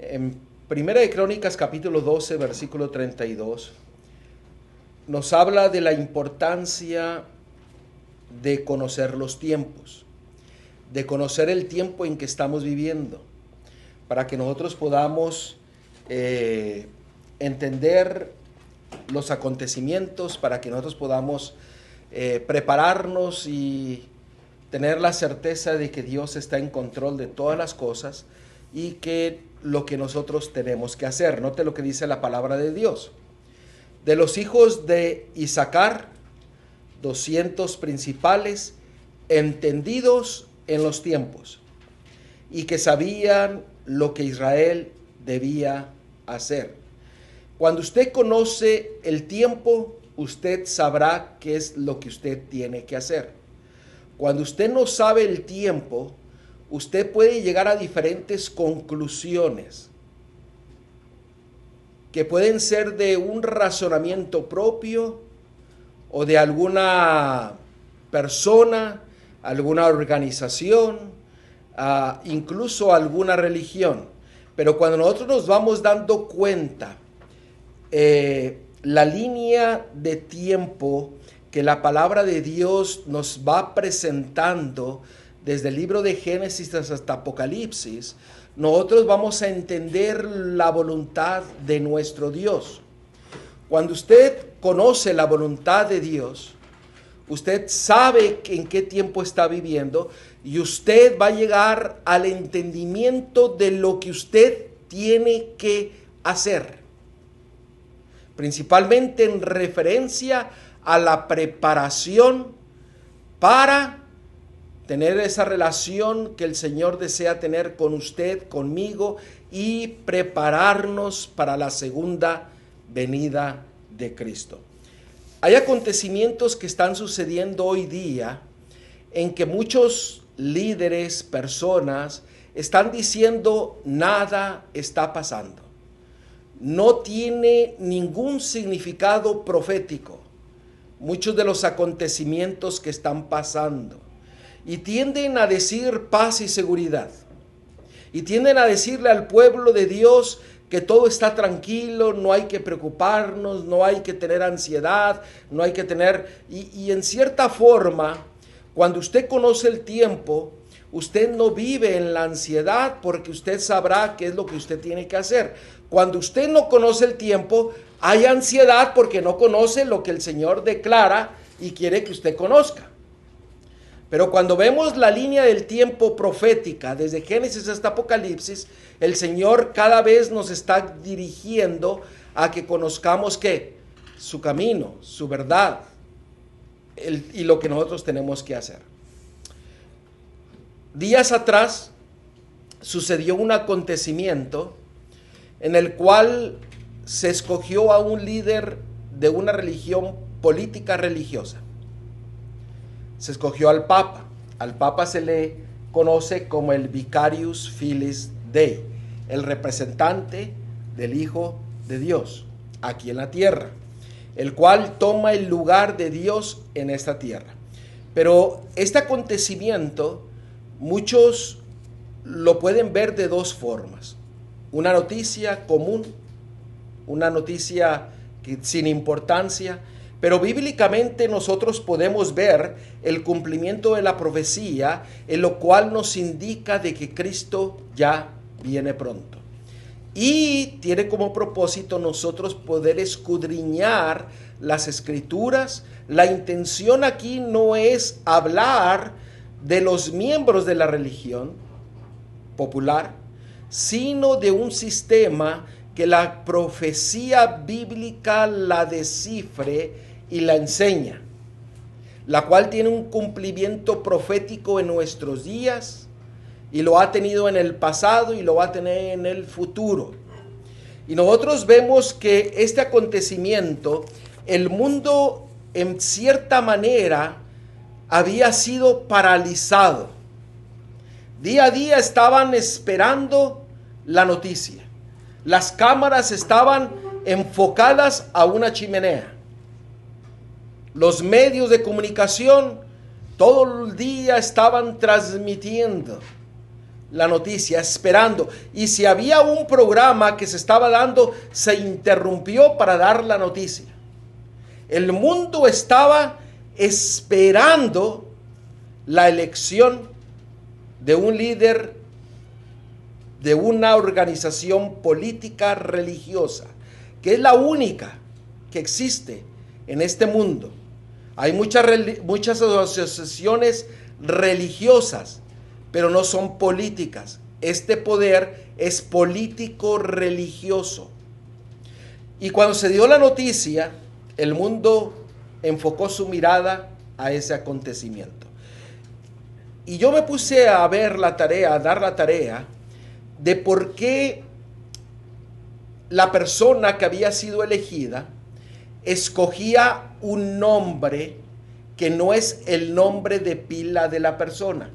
En Primera de Crónicas, capítulo 12, versículo 32, nos habla de la importancia de conocer los tiempos, de conocer el tiempo en que estamos viviendo, para que nosotros podamos entender los acontecimientos, para que nosotros podamos prepararnos y tener la certeza de que Dios está en control de todas las cosas y que lo que nosotros tenemos que hacer. Note lo que dice la palabra de Dios. De los hijos de Isaacar, 200 principales, entendidos en los tiempos, y que sabían lo que Israel debía hacer. Cuando usted conoce el tiempo, usted sabrá qué es lo que usted tiene que hacer. Cuando usted no sabe el tiempo, usted puede llegar a diferentes conclusiones que pueden ser de un razonamiento propio o de alguna persona, alguna organización, incluso alguna religión. Pero cuando nosotros nos vamos dando cuenta la línea de tiempo que la palabra de Dios nos va presentando desde el libro de Génesis hasta Apocalipsis, nosotros vamos a entender la voluntad de nuestro Dios. Cuando usted conoce la voluntad de Dios, usted sabe en qué tiempo está viviendo y usted va a llegar al entendimiento de lo que usted tiene que hacer, principalmente en referencia a la preparación para tener esa relación que el Señor desea tener con usted, conmigo, y prepararnos para la segunda venida de Cristo. Hay acontecimientos que están sucediendo hoy día en que muchos líderes, personas, están diciendo nada está pasando. No tiene ningún significado profético muchos de los acontecimientos que están pasando. Y tienden a decir paz y seguridad. Y tienden a decirle al pueblo de Dios que todo está tranquilo, no hay que preocuparnos, no hay que tener ansiedad, no hay que tener... Y en cierta forma, cuando usted conoce el tiempo, usted no vive en la ansiedad porque usted sabrá qué es lo que usted tiene que hacer. Cuando usted no conoce el tiempo, hay ansiedad porque no conoce lo que el Señor declara y quiere que usted conozca. Pero cuando vemos la línea del tiempo profética, desde Génesis hasta Apocalipsis, el Señor cada vez nos está dirigiendo a que conozcamos ¿qué? Su camino, su verdad, y lo que nosotros tenemos que hacer. Días atrás sucedió un acontecimiento en el cual se escogió a un líder de una religión política religiosa. Se escogió al Papa. Al Papa se le conoce como el Vicarius Filii Dei, el representante del Hijo de Dios aquí en la tierra, el cual toma el lugar de Dios en esta tierra. Pero este acontecimiento muchos lo pueden ver de dos formas: una noticia común, una noticia sin importancia, pero bíblicamente nosotros podemos ver el cumplimiento de la profecía, en lo cual nos indica de que Cristo ya viene pronto. Y tiene como propósito nosotros poder escudriñar las Escrituras. La intención aquí no es hablar de los miembros de la religión popular, sino de un sistema que la profecía bíblica la descifre y la enseña, la cual tiene un cumplimiento profético en nuestros días, y lo ha tenido en el pasado y lo va a tener en el futuro. Y nosotros vemos que este acontecimiento, el mundo en cierta manera había sido paralizado. Día a día estaban esperando la noticia. Las cámaras estaban enfocadas a una chimenea. Los medios de comunicación todo el día estaban transmitiendo la noticia, esperando. Y si había un programa que se estaba dando, se interrumpió para dar la noticia. El mundo estaba esperando la elección de un líder de una organización política religiosa, que es la única que existe en este mundo. Hay muchas asociaciones religiosas, pero no son políticas. Este poder es político religioso. Y cuando se dio la noticia, el mundo enfocó su mirada a ese acontecimiento. Y yo me puse a ver la tarea, a dar la tarea de por qué la persona que había sido elegida escogía un nombre que no es el nombre de pila de la persona.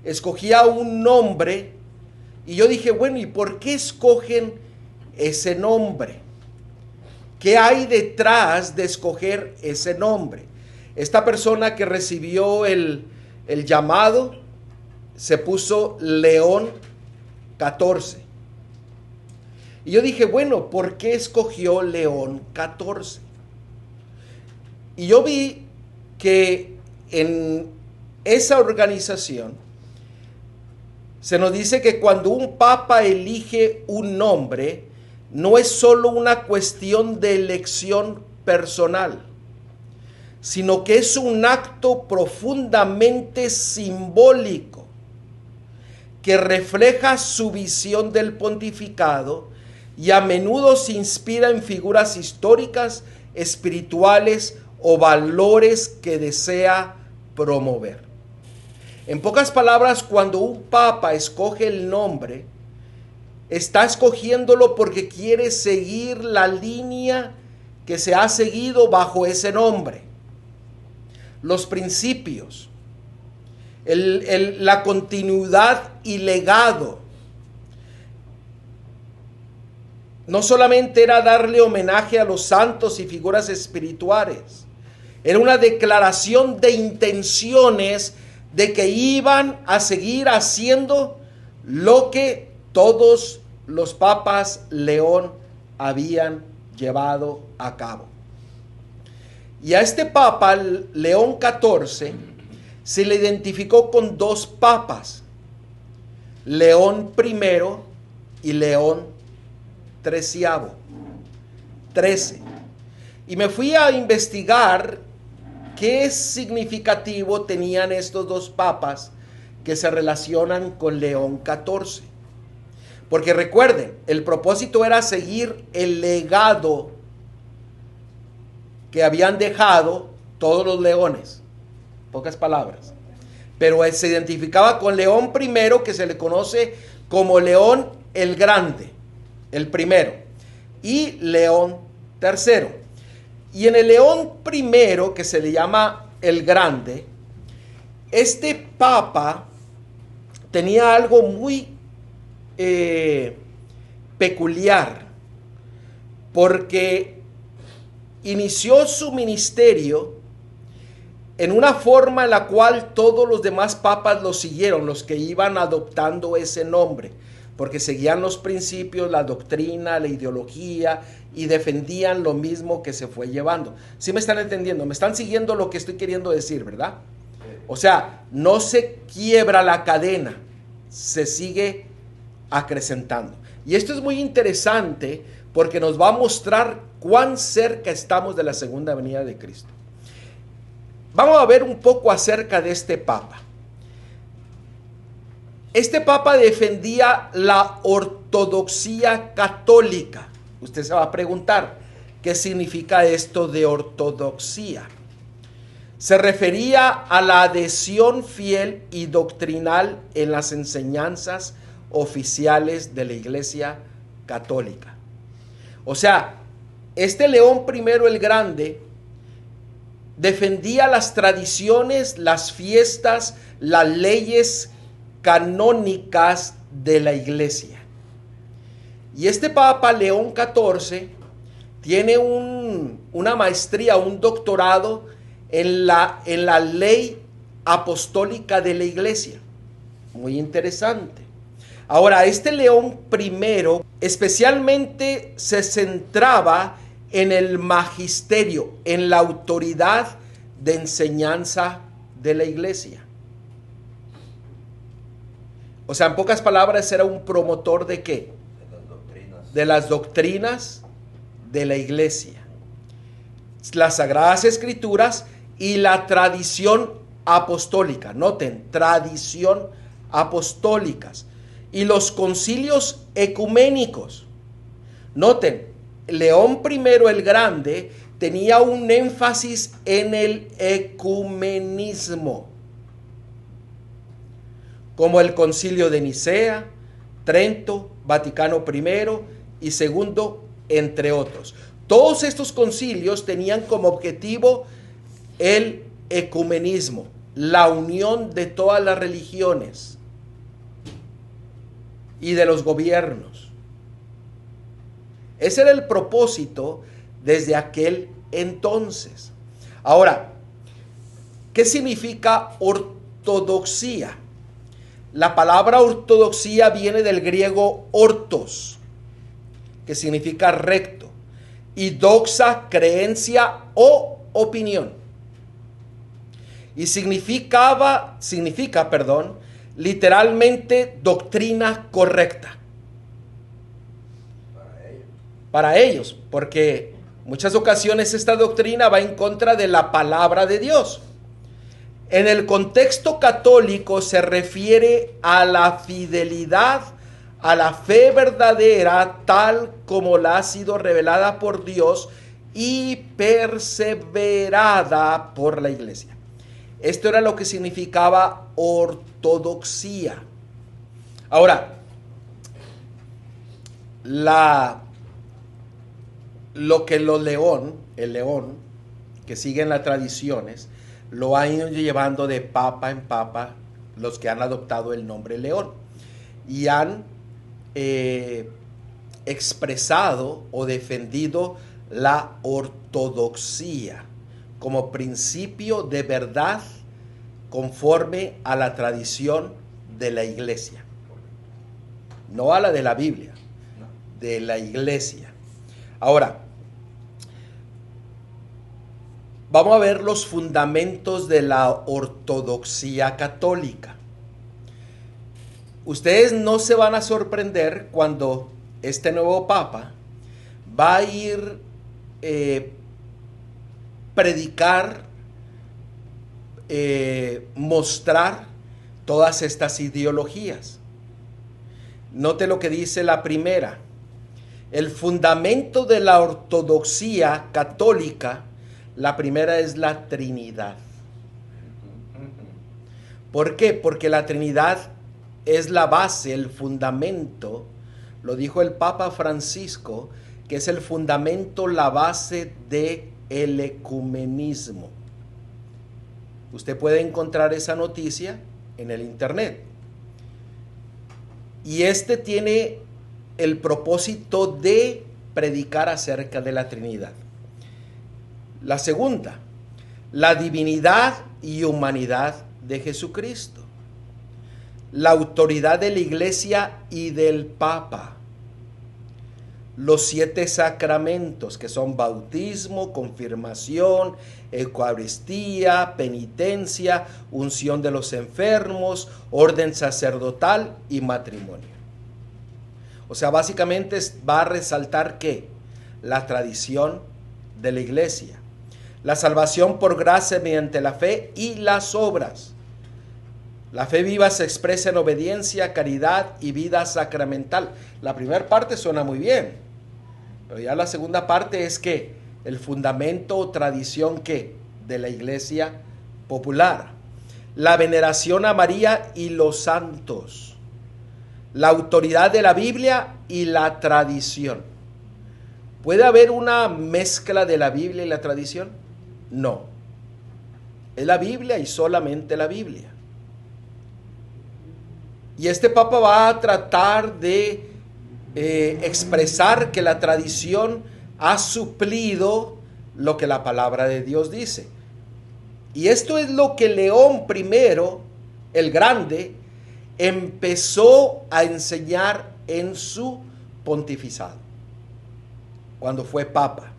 Escogía un nombre y yo dije, bueno, ¿y por qué escogen ese nombre? ¿Qué hay detrás de escoger ese nombre? Esta persona que recibió el llamado se puso León 14. Y yo dije, bueno, ¿por qué escogió León 14? Y yo vi que en esa organización se nos dice que cuando un papa elige un nombre, no es solo una cuestión de elección personal, sino que es un acto profundamente simbólico que refleja su visión del pontificado y a menudo se inspira en figuras históricas, espirituales o valores que desea promover. En pocas palabras, cuando un papa escoge el nombre, está escogiéndolo porque quiere seguir la línea que se ha seguido bajo ese nombre. Los principios, la continuidad y legado. No solamente era darle homenaje a los santos y figuras espirituales, era una declaración de intenciones de que iban a seguir haciendo lo que todos los papas León habían llevado a cabo. Y a este papa, León XIV, se le identificó con dos papas, León I y León XIII. Y me fui a investigar qué significativo tenían estos dos papas que se relacionan con León XIV. Porque recuerden, el propósito era seguir el legado que habían dejado todos los leones, pocas palabras. Pero él se identificaba con León I, que se le conoce como León el Grande, el primero, y León III. Y en el León I, que se le llama el Grande, este papa tenía algo muy peculiar, porque inició su ministerio en una forma en la cual todos los demás papas lo siguieron, los que iban adoptando ese nombre, porque seguían los principios, la doctrina, la ideología y defendían lo mismo que se fue llevando. ¿Sí me están entendiendo? ¿Me están siguiendo lo que estoy queriendo decir, verdad? O sea, no se quiebra la cadena, se sigue acrecentando. Y esto es muy interesante porque nos va a mostrar cuán cerca estamos de la segunda venida de Cristo. Vamos a ver un poco acerca de este papa. Este papa defendía la ortodoxia católica. Usted se va a preguntar, ¿qué significa esto de ortodoxia? Se refería a la adhesión fiel y doctrinal en las enseñanzas oficiales de la Iglesia Católica. O sea, este León I el Grande defendía las tradiciones, las fiestas, las leyes canónicas de la Iglesia. Y este Papa León XIV tiene una maestría, un doctorado en la ley apostólica de la Iglesia. Muy interesante. Ahora, este León I especialmente se centraba en el magisterio, en la autoridad de enseñanza de la iglesia. O sea, en pocas palabras, era un promotor ¿de qué? De las doctrinas de la iglesia. Las Sagradas Escrituras y la tradición apostólica. Noten, tradición apostólicas. Y los concilios ecuménicos. Noten, León I el Grande tenía un énfasis en el ecumenismo, como el concilio de Nicea, Trento, Vaticano I y II, entre otros. Todos estos concilios tenían como objetivo el ecumenismo, la unión de todas las religiones y de los gobiernos. Ese era el propósito desde aquel entonces. Ahora, ¿qué significa ortodoxia? La palabra ortodoxia viene del griego ortos, que significa recto, y doxa, creencia o opinión. Y significa, literalmente doctrina correcta. Para ellos, porque muchas ocasiones esta doctrina va en contra de la palabra de Dios. En el contexto católico se refiere a la fidelidad a la fe verdadera tal como la ha sido revelada por Dios y perseverada por la iglesia. Esto era lo que significaba ortodoxia. Ahora, el león, que siguen las tradiciones, lo han ido llevando de papa en papa los que han adoptado el nombre León y han expresado o defendido la ortodoxia como principio de verdad conforme a la tradición de la iglesia, no a la de la Biblia, de la iglesia. Ahora, vamos a ver los fundamentos de la ortodoxia católica. Ustedes no se van a sorprender cuando este nuevo papa va a ir predicar, mostrar todas estas ideologías. Note lo que dice la primera. El fundamento de la ortodoxia católica, la primera es la Trinidad. ¿Por qué? Porque la Trinidad es la base, el fundamento, lo dijo el Papa Francisco, que es el fundamento, la base del ecumenismo. Usted puede encontrar esa noticia en el internet. Y este tiene el propósito de predicar acerca de la Trinidad. La segunda, la divinidad y humanidad de Jesucristo. La autoridad de la iglesia y del Papa. Los 7 sacramentos, que son bautismo, confirmación, eucaristía, penitencia, unción de los enfermos, orden sacerdotal y matrimonio. O sea, básicamente va a resaltar ¿qué? La tradición de la iglesia. La salvación por gracia mediante la fe y las obras. La fe viva se expresa en obediencia, caridad y vida sacramental. La primera parte suena muy bien, pero ya la segunda parte es que el fundamento o tradición ¿qué? De la iglesia popular. La veneración a María y los santos. La autoridad de la Biblia y la tradición. ¿Puede haber una mezcla de la Biblia y la tradición? No. Es la Biblia y solamente la Biblia. Y este Papa va a tratar de expresar que la tradición ha suplido lo que la palabra de Dios dice. Y esto es lo que León I, el Grande, empezó a enseñar en su pontificado, cuando fue papa.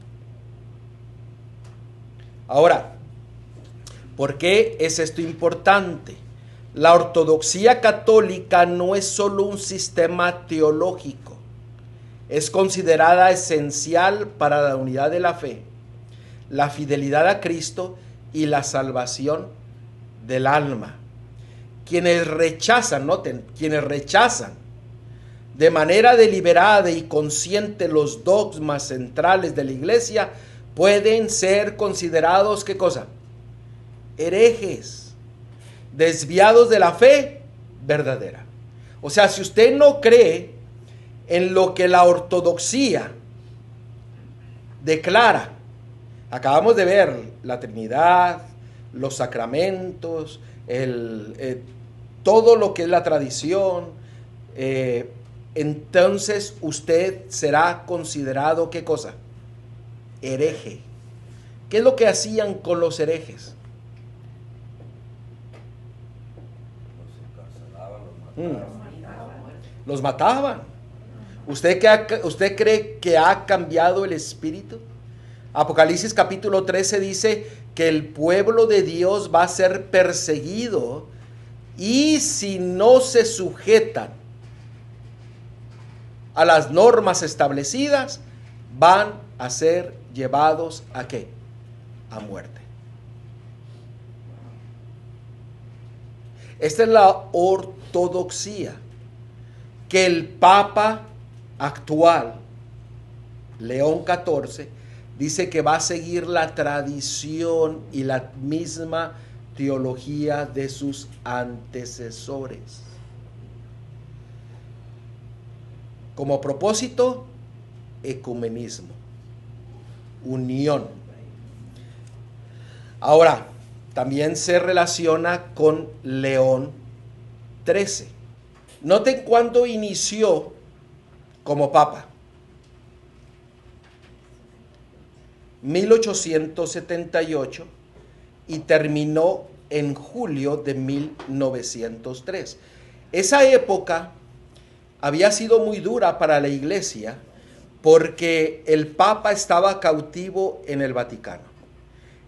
Ahora, ¿por qué es esto importante? La ortodoxia católica no es solo un sistema teológico, es considerada esencial para la unidad de la fe, la fidelidad a Cristo y la salvación del alma. Quienes rechazan, noten, quienes rechazan de manera deliberada y consciente los dogmas centrales de la iglesia pueden ser considerados, ¿qué cosa? Herejes, desviados de la fe verdadera. O sea, si usted no cree en lo que la ortodoxia declara, acabamos de ver la Trinidad, los sacramentos, todo lo que es la tradición, entonces usted será considerado, ¿qué cosa? Hereje. ¿Qué es lo que hacían con los herejes? Los mataban. ¿Usted cree que ha cambiado el espíritu? Apocalipsis capítulo 13 dice que el pueblo de Dios va a ser perseguido y si no se sujetan a las normas establecidas, van a ser llevados ¿a qué? A muerte. Esta es la ortodoxia que el Papa actual, León XIV, dice que va a seguir la tradición y la misma teología de sus antecesores. Como propósito, ecumenismo, unión. Ahora, también se relaciona con León XIII. Noten cuándo inició como papa. 1878 y terminó en julio de 1903. Esa época había sido muy dura para la iglesia porque el Papa estaba cautivo en el Vaticano.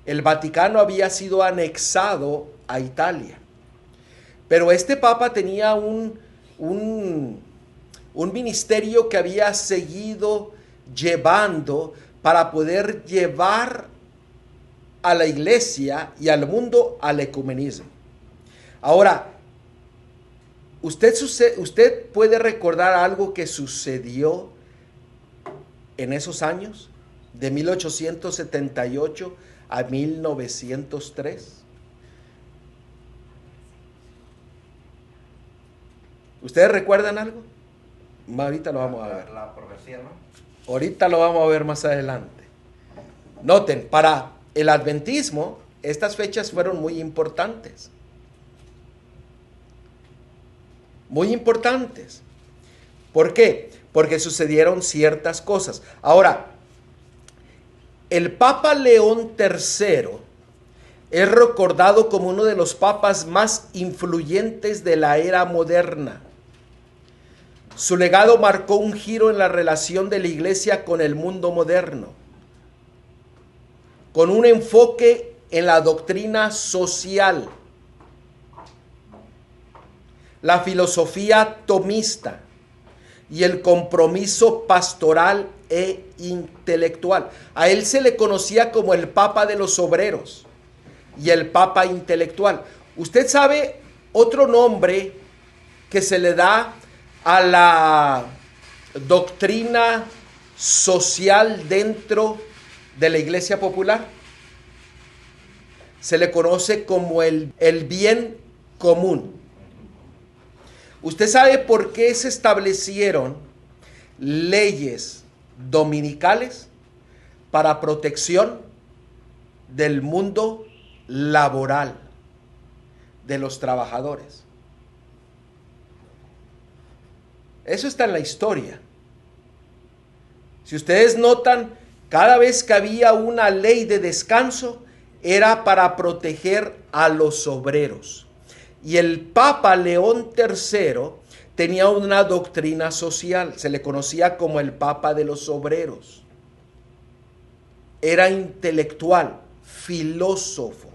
El Vaticano había sido anexado a Italia. Pero este Papa tenía un ministerio que había seguido llevando para poder llevar a la iglesia y al mundo al ecumenismo. Ahora, usted puede recordar algo que sucedió en esos años, de 1878 a 1903. ¿Ustedes recuerdan algo? Ahorita lo vamos a ver. La profecía, ¿no? Ahorita lo vamos a ver más adelante. Noten, para el adventismo, estas fechas fueron muy importantes. Muy importantes. ¿Por qué? Porque sucedieron ciertas cosas. Ahora, el Papa León III es recordado como uno de los papas más influyentes de la era moderna. Su legado marcó un giro en la relación de la iglesia con el mundo moderno, con un enfoque en la doctrina social, la filosofía tomista y el compromiso pastoral e intelectual. A él se le conocía como el Papa de los obreros y el Papa intelectual. ¿Usted sabe otro nombre que se le da a la doctrina social dentro de la iglesia popular? Se le conoce como el bien común. ¿Usted sabe por qué se establecieron leyes dominicales para protección del mundo laboral de los trabajadores? Eso está en la historia. Si ustedes notan, cada vez que había una ley de descanso, era para proteger a los obreros. Y el Papa León III tenía una doctrina social, se le conocía como el Papa de los Obreros. Era intelectual, filósofo.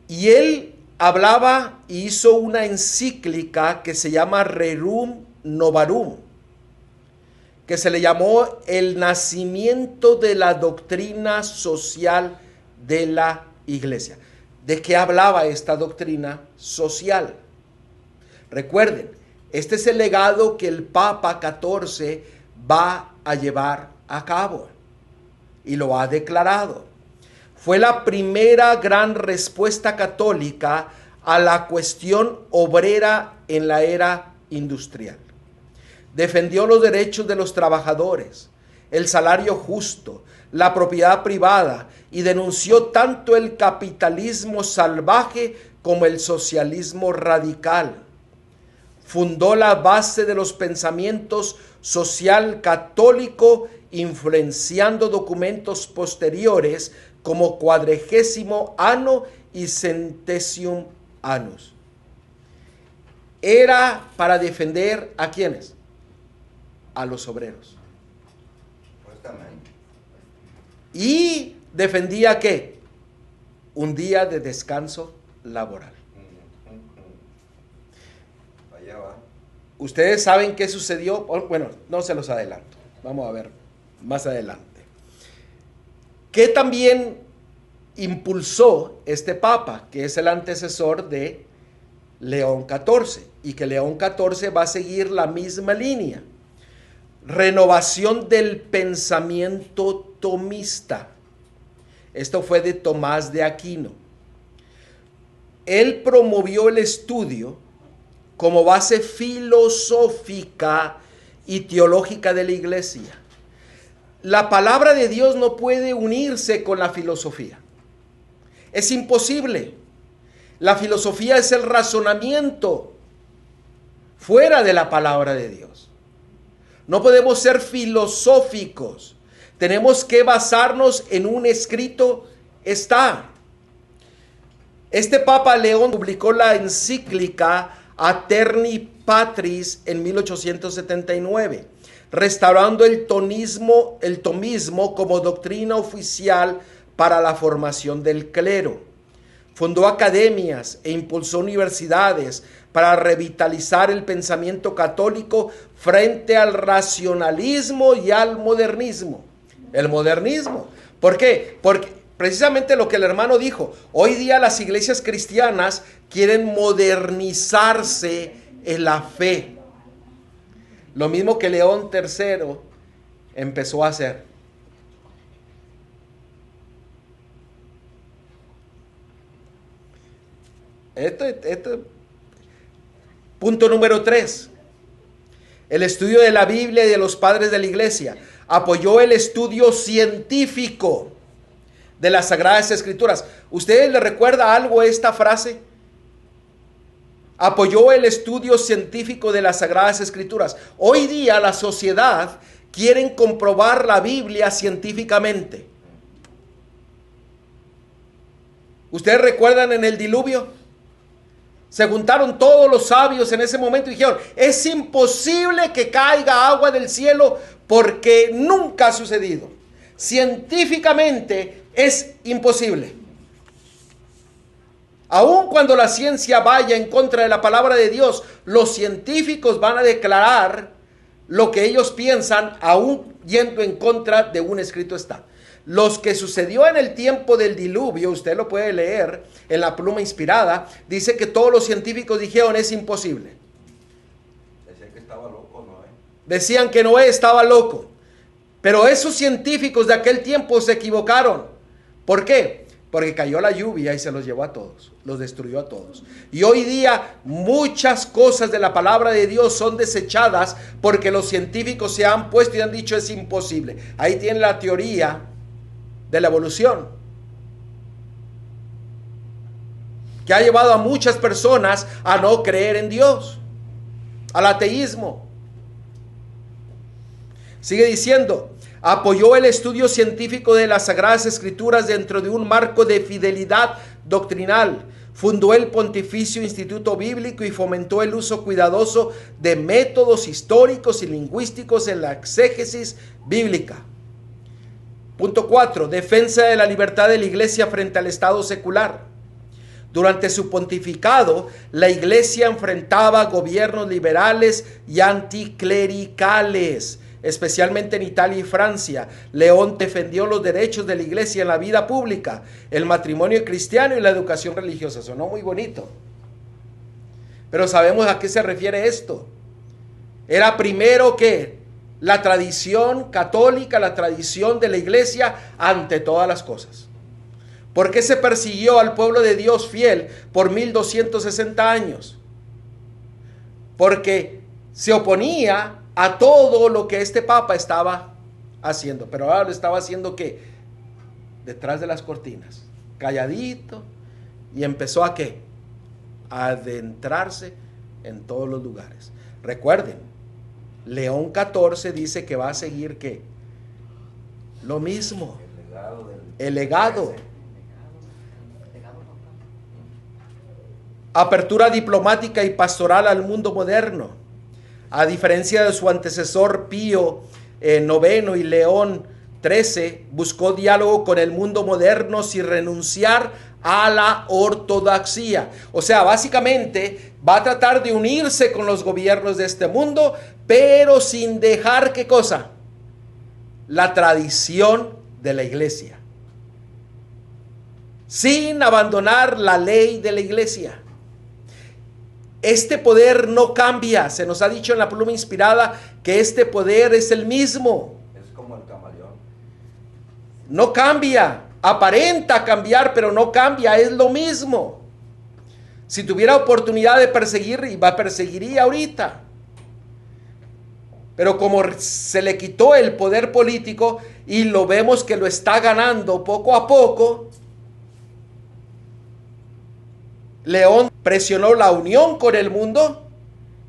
Y él hablaba y hizo una encíclica que se llama Rerum Novarum, que se le llamó el nacimiento de la doctrina social de la Iglesia. ¿De qué hablaba esta doctrina social? Recuerden, este es el legado que el Papa 14 va a llevar a cabo y lo ha declarado. Fue la primera gran respuesta católica a la cuestión obrera en la era industrial. Defendió los derechos de los trabajadores, el salario justo, la propiedad privada y denunció tanto el capitalismo salvaje como el socialismo radical. Fundó la base de los pensamientos social católico, influenciando documentos posteriores como Quadragésimo Anno y Centesium Annus. Era para defender ¿a quiénes? A los obreros. Y defendía ¿qué? Un día de descanso laboral. Allá va. Ustedes saben qué sucedió. Bueno, no se los adelanto. Vamos a ver más adelante. ¿Qué también impulsó este Papa, que es el antecesor de León XIV? Y que León XIV va a seguir la misma línea. Renovación del pensamiento tomista. Esto fue de Tomás de Aquino. Él promovió el estudio como base filosófica y teológica de la Iglesia. La palabra de Dios no puede unirse con la filosofía. Es imposible. La filosofía es el razonamiento fuera de la palabra de Dios. No podemos ser filosóficos. Tenemos que basarnos en un escrito está. Este Papa León publicó la encíclica Aeterni Patris en 1879, restaurando el tomismo como doctrina oficial para la formación del clero. Fundó academias e impulsó universidades para revitalizar el pensamiento católico frente al racionalismo y al modernismo. El modernismo. ¿Por qué? Porque precisamente lo que el hermano dijo, hoy día las iglesias cristianas quieren modernizarse en la fe. Lo mismo que León III empezó a hacer. Punto número 3. El estudio de la Biblia y de los padres de la iglesia. Apoyó el estudio científico de las Sagradas Escrituras. ¿Ustedes le recuerda algo esta frase? Apoyó el estudio científico de las Sagradas Escrituras. Hoy día la sociedad quiere comprobar la Biblia científicamente. ¿Ustedes recuerdan en el diluvio? Se juntaron todos los sabios en ese momento y dijeron, es imposible que caiga agua del cielo porque nunca ha sucedido. Científicamente es imposible. Aun cuando la ciencia vaya en contra de la palabra de Dios, los científicos van a declarar lo que ellos piensan, aun yendo en contra de un escrito está. Los que sucedió en el tiempo del diluvio, usted lo puede leer en la pluma inspirada, dice que todos los científicos dijeron es imposible. Decían que estaba loco Noé. Decían que Noé estaba loco. Pero esos científicos de aquel tiempo se equivocaron. ¿Por qué? Porque cayó la lluvia y se los llevó a todos, los destruyó a todos. Y hoy día muchas cosas de la palabra de Dios son desechadas porque los científicos se han puesto y han dicho es imposible. Ahí tiene la teoría de la evolución, que ha llevado a muchas personas a no creer en Dios, al ateísmo. Sigue diciendo, apoyó el estudio científico de las Sagradas Escrituras dentro de un marco de fidelidad doctrinal. Fundó el Pontificio Instituto Bíblico y fomentó el uso cuidadoso de métodos históricos y lingüísticos en la exégesis bíblica. Punto 4. Defensa de la libertad de la Iglesia frente al Estado secular. Durante su pontificado, la Iglesia enfrentaba gobiernos liberales y anticlericales, especialmente en Italia y Francia. León defendió los derechos de la Iglesia en la vida pública, el matrimonio cristiano y la educación religiosa. Sonó muy bonito, pero sabemos a qué se refiere esto. Era primero que la tradición católica, la tradición de la Iglesia ante todas las cosas. ¿Por qué se persiguió al pueblo de Dios fiel por 1260 años? Porque se oponía a todo lo que este papa estaba haciendo. Pero ahora lo estaba haciendo ¿qué? Detrás de las cortinas, calladito, y empezó a ¿qué? A adentrarse en todos los lugares. Recuerden, León XIV dice que va a seguir ¿qué? Lo mismo. El legado. Apertura diplomática y pastoral al mundo moderno. A diferencia de su antecesor Pío IX y León XIII, buscó diálogo con el mundo moderno sin renunciar a la ortodoxia. O sea, básicamente va a tratar de unirse con los gobiernos de este mundo, pero sin dejar ¿qué cosa? La tradición de la Iglesia. Sin abandonar la ley de la Iglesia. Este poder no cambia. Se nos ha dicho en la pluma inspirada que este poder es el mismo. Es como el camaleón. No cambia. Aparenta cambiar, pero no cambia. Es lo mismo. Si tuviera oportunidad de perseguir, perseguiría ahorita. Pero como se le quitó el poder político y lo vemos que lo está ganando poco a poco, León presionó la unión con el mundo,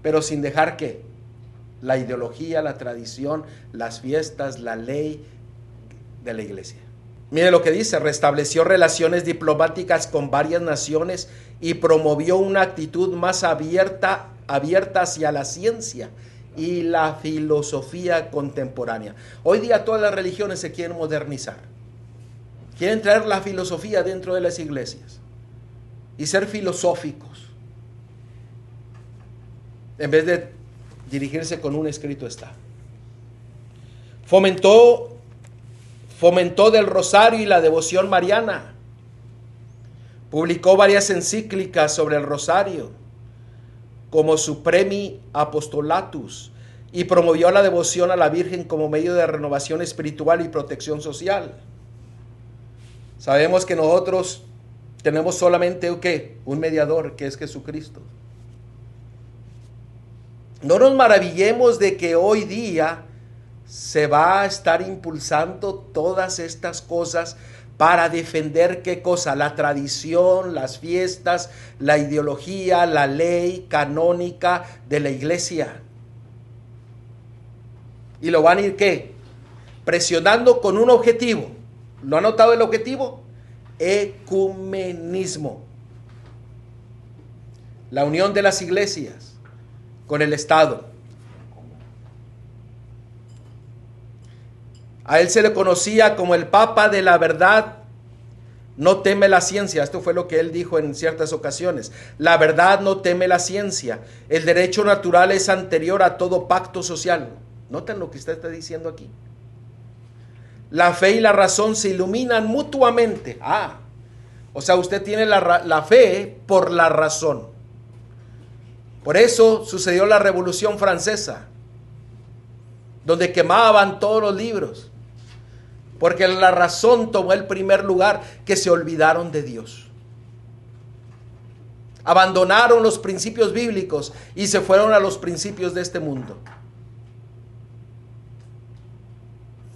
pero sin dejar que la ideología, la tradición, las fiestas, la ley de la Iglesia. Mire lo que dice: restableció relaciones diplomáticas con varias naciones y promovió una actitud más abierta hacia la ciencia y la filosofía contemporánea. Hoy día todas las religiones se quieren modernizar. Quieren traer la filosofía dentro de las iglesias y ser filosóficos, en vez de dirigirse con un escrito está. Fomentó del rosario y la devoción mariana. Publicó varias encíclicas sobre el rosario, como Supremi Apostolatus, y promovió la devoción a la Virgen como medio de renovación espiritual y protección social. Sabemos que nosotros tenemos solamente ¿qué? Un mediador, que es Jesucristo. No nos maravillemos de que hoy día se va a estar impulsando todas estas cosas para defender ¿qué cosa? La tradición, las fiestas, la ideología, la ley canónica de la iglesia. Y lo van a ir ¿qué? Presionando con un objetivo. ¿Lo ha notado el objetivo? Ecumenismo. La unión de las iglesias con el Estado. A él se le conocía como el Papa de la verdad. No teme la ciencia. Esto fue lo que él dijo en ciertas ocasiones. La verdad no teme la ciencia. El derecho natural es anterior a todo pacto social. ¿Notan lo que usted está diciendo aquí? La fe y la razón se iluminan mutuamente. O sea, usted tiene la fe por la razón. Por eso sucedió la Revolución Francesa, donde quemaban todos los libros, porque la razón tomó el primer lugar, que se olvidaron de Dios. Abandonaron los principios bíblicos y se fueron a los principios de este mundo.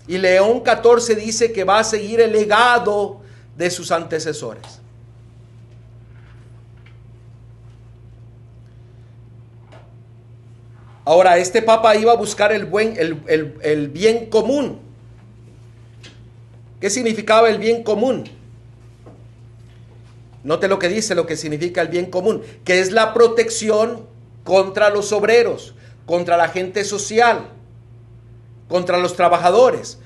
Y León XIV dice que va a seguir el legado de sus antecesores. Ahora, este papa iba a buscar el bien común. ¿Qué significaba el bien común? Note lo que dice, lo que significa el bien común, que es la protección contra los obreros, contra la gente social, contra los trabajadores,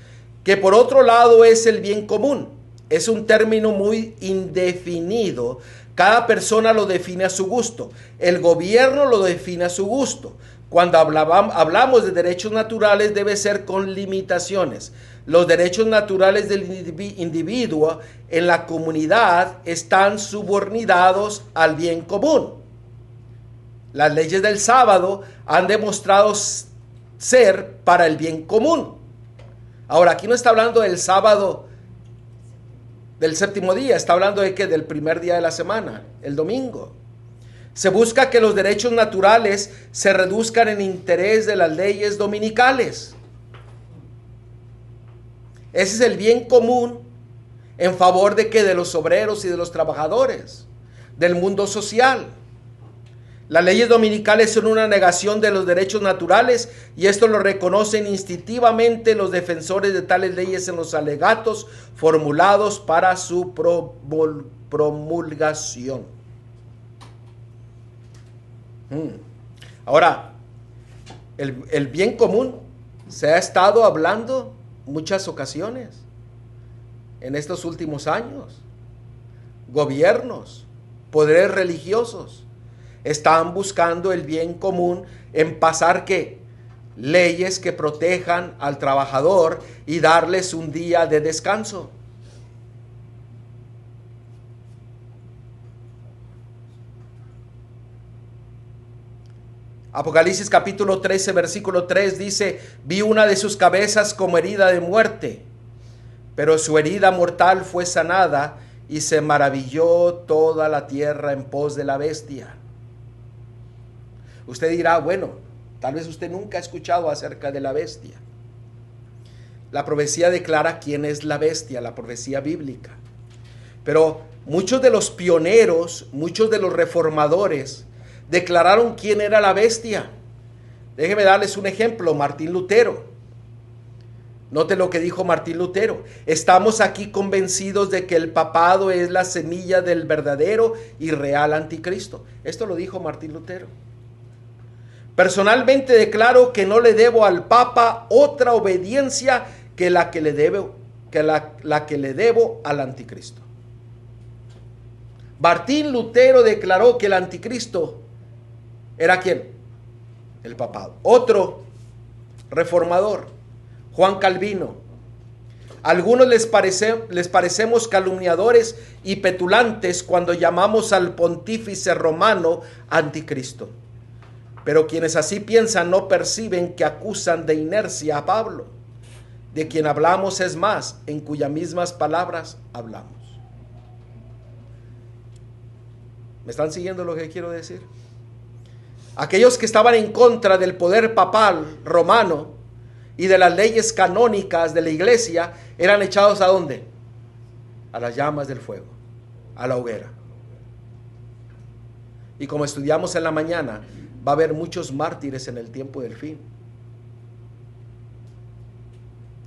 que por otro lado es el bien común. Es un término muy indefinido. Cada persona lo define a su gusto. El gobierno lo define a su gusto. Cuando hablamos de derechos naturales debe ser con limitaciones. Los derechos naturales del individuo en la comunidad están subordinados al bien común. Las leyes del sábado han demostrado ser para el bien común. Ahora, aquí no está hablando del sábado del séptimo día, está hablando de que del primer día de la semana, el domingo. Se busca que los derechos naturales se reduzcan en interés de las leyes dominicales. Ese es el bien común en favor de que de los obreros y de los trabajadores, del mundo social. Las leyes dominicales son una negación de los derechos naturales y esto lo reconocen instintivamente los defensores de tales leyes en los alegatos formulados para su promulgación. Ahora, el bien común se ha estado hablando muchas ocasiones en estos últimos años. Gobiernos, poderes religiosos están buscando el bien común en pasar ¿qué? Leyes que protejan al trabajador y darles un día de descanso. Apocalipsis capítulo 13 versículo 3 dice: vi una de sus cabezas como herida de muerte, pero su herida mortal fue sanada y se maravilló toda la tierra en pos de la bestia. Usted dirá, bueno, tal vez usted nunca ha escuchado acerca de la bestia. La profecía declara quién es la bestia, la profecía bíblica. Pero muchos de los pioneros, muchos de los reformadores declararon quién era la bestia. Déjenme darles un ejemplo. Martín Lutero. Note lo que dijo Martín Lutero: estamos aquí convencidos de que el papado es la semilla del verdadero y real anticristo. Esto lo dijo Martín Lutero. Personalmente declaro que no le debo al Papa otra obediencia que la que le debo, al anticristo. Martín Lutero declaró que el anticristo era ¿quién? El papado. Otro reformador, Juan Calvino. Algunos les parecemos calumniadores y petulantes cuando llamamos al pontífice romano anticristo. Pero quienes así piensan no perciben que acusan de inercia a Pablo, de quien hablamos es más, en cuyas mismas palabras hablamos. ¿Me están siguiendo lo que quiero decir? Aquellos que estaban en contra del poder papal romano y de las leyes canónicas de la iglesia eran echados ¿a dónde? A las llamas del fuego, a la hoguera. Y como estudiamos en la mañana, va a haber muchos mártires en el tiempo del fin,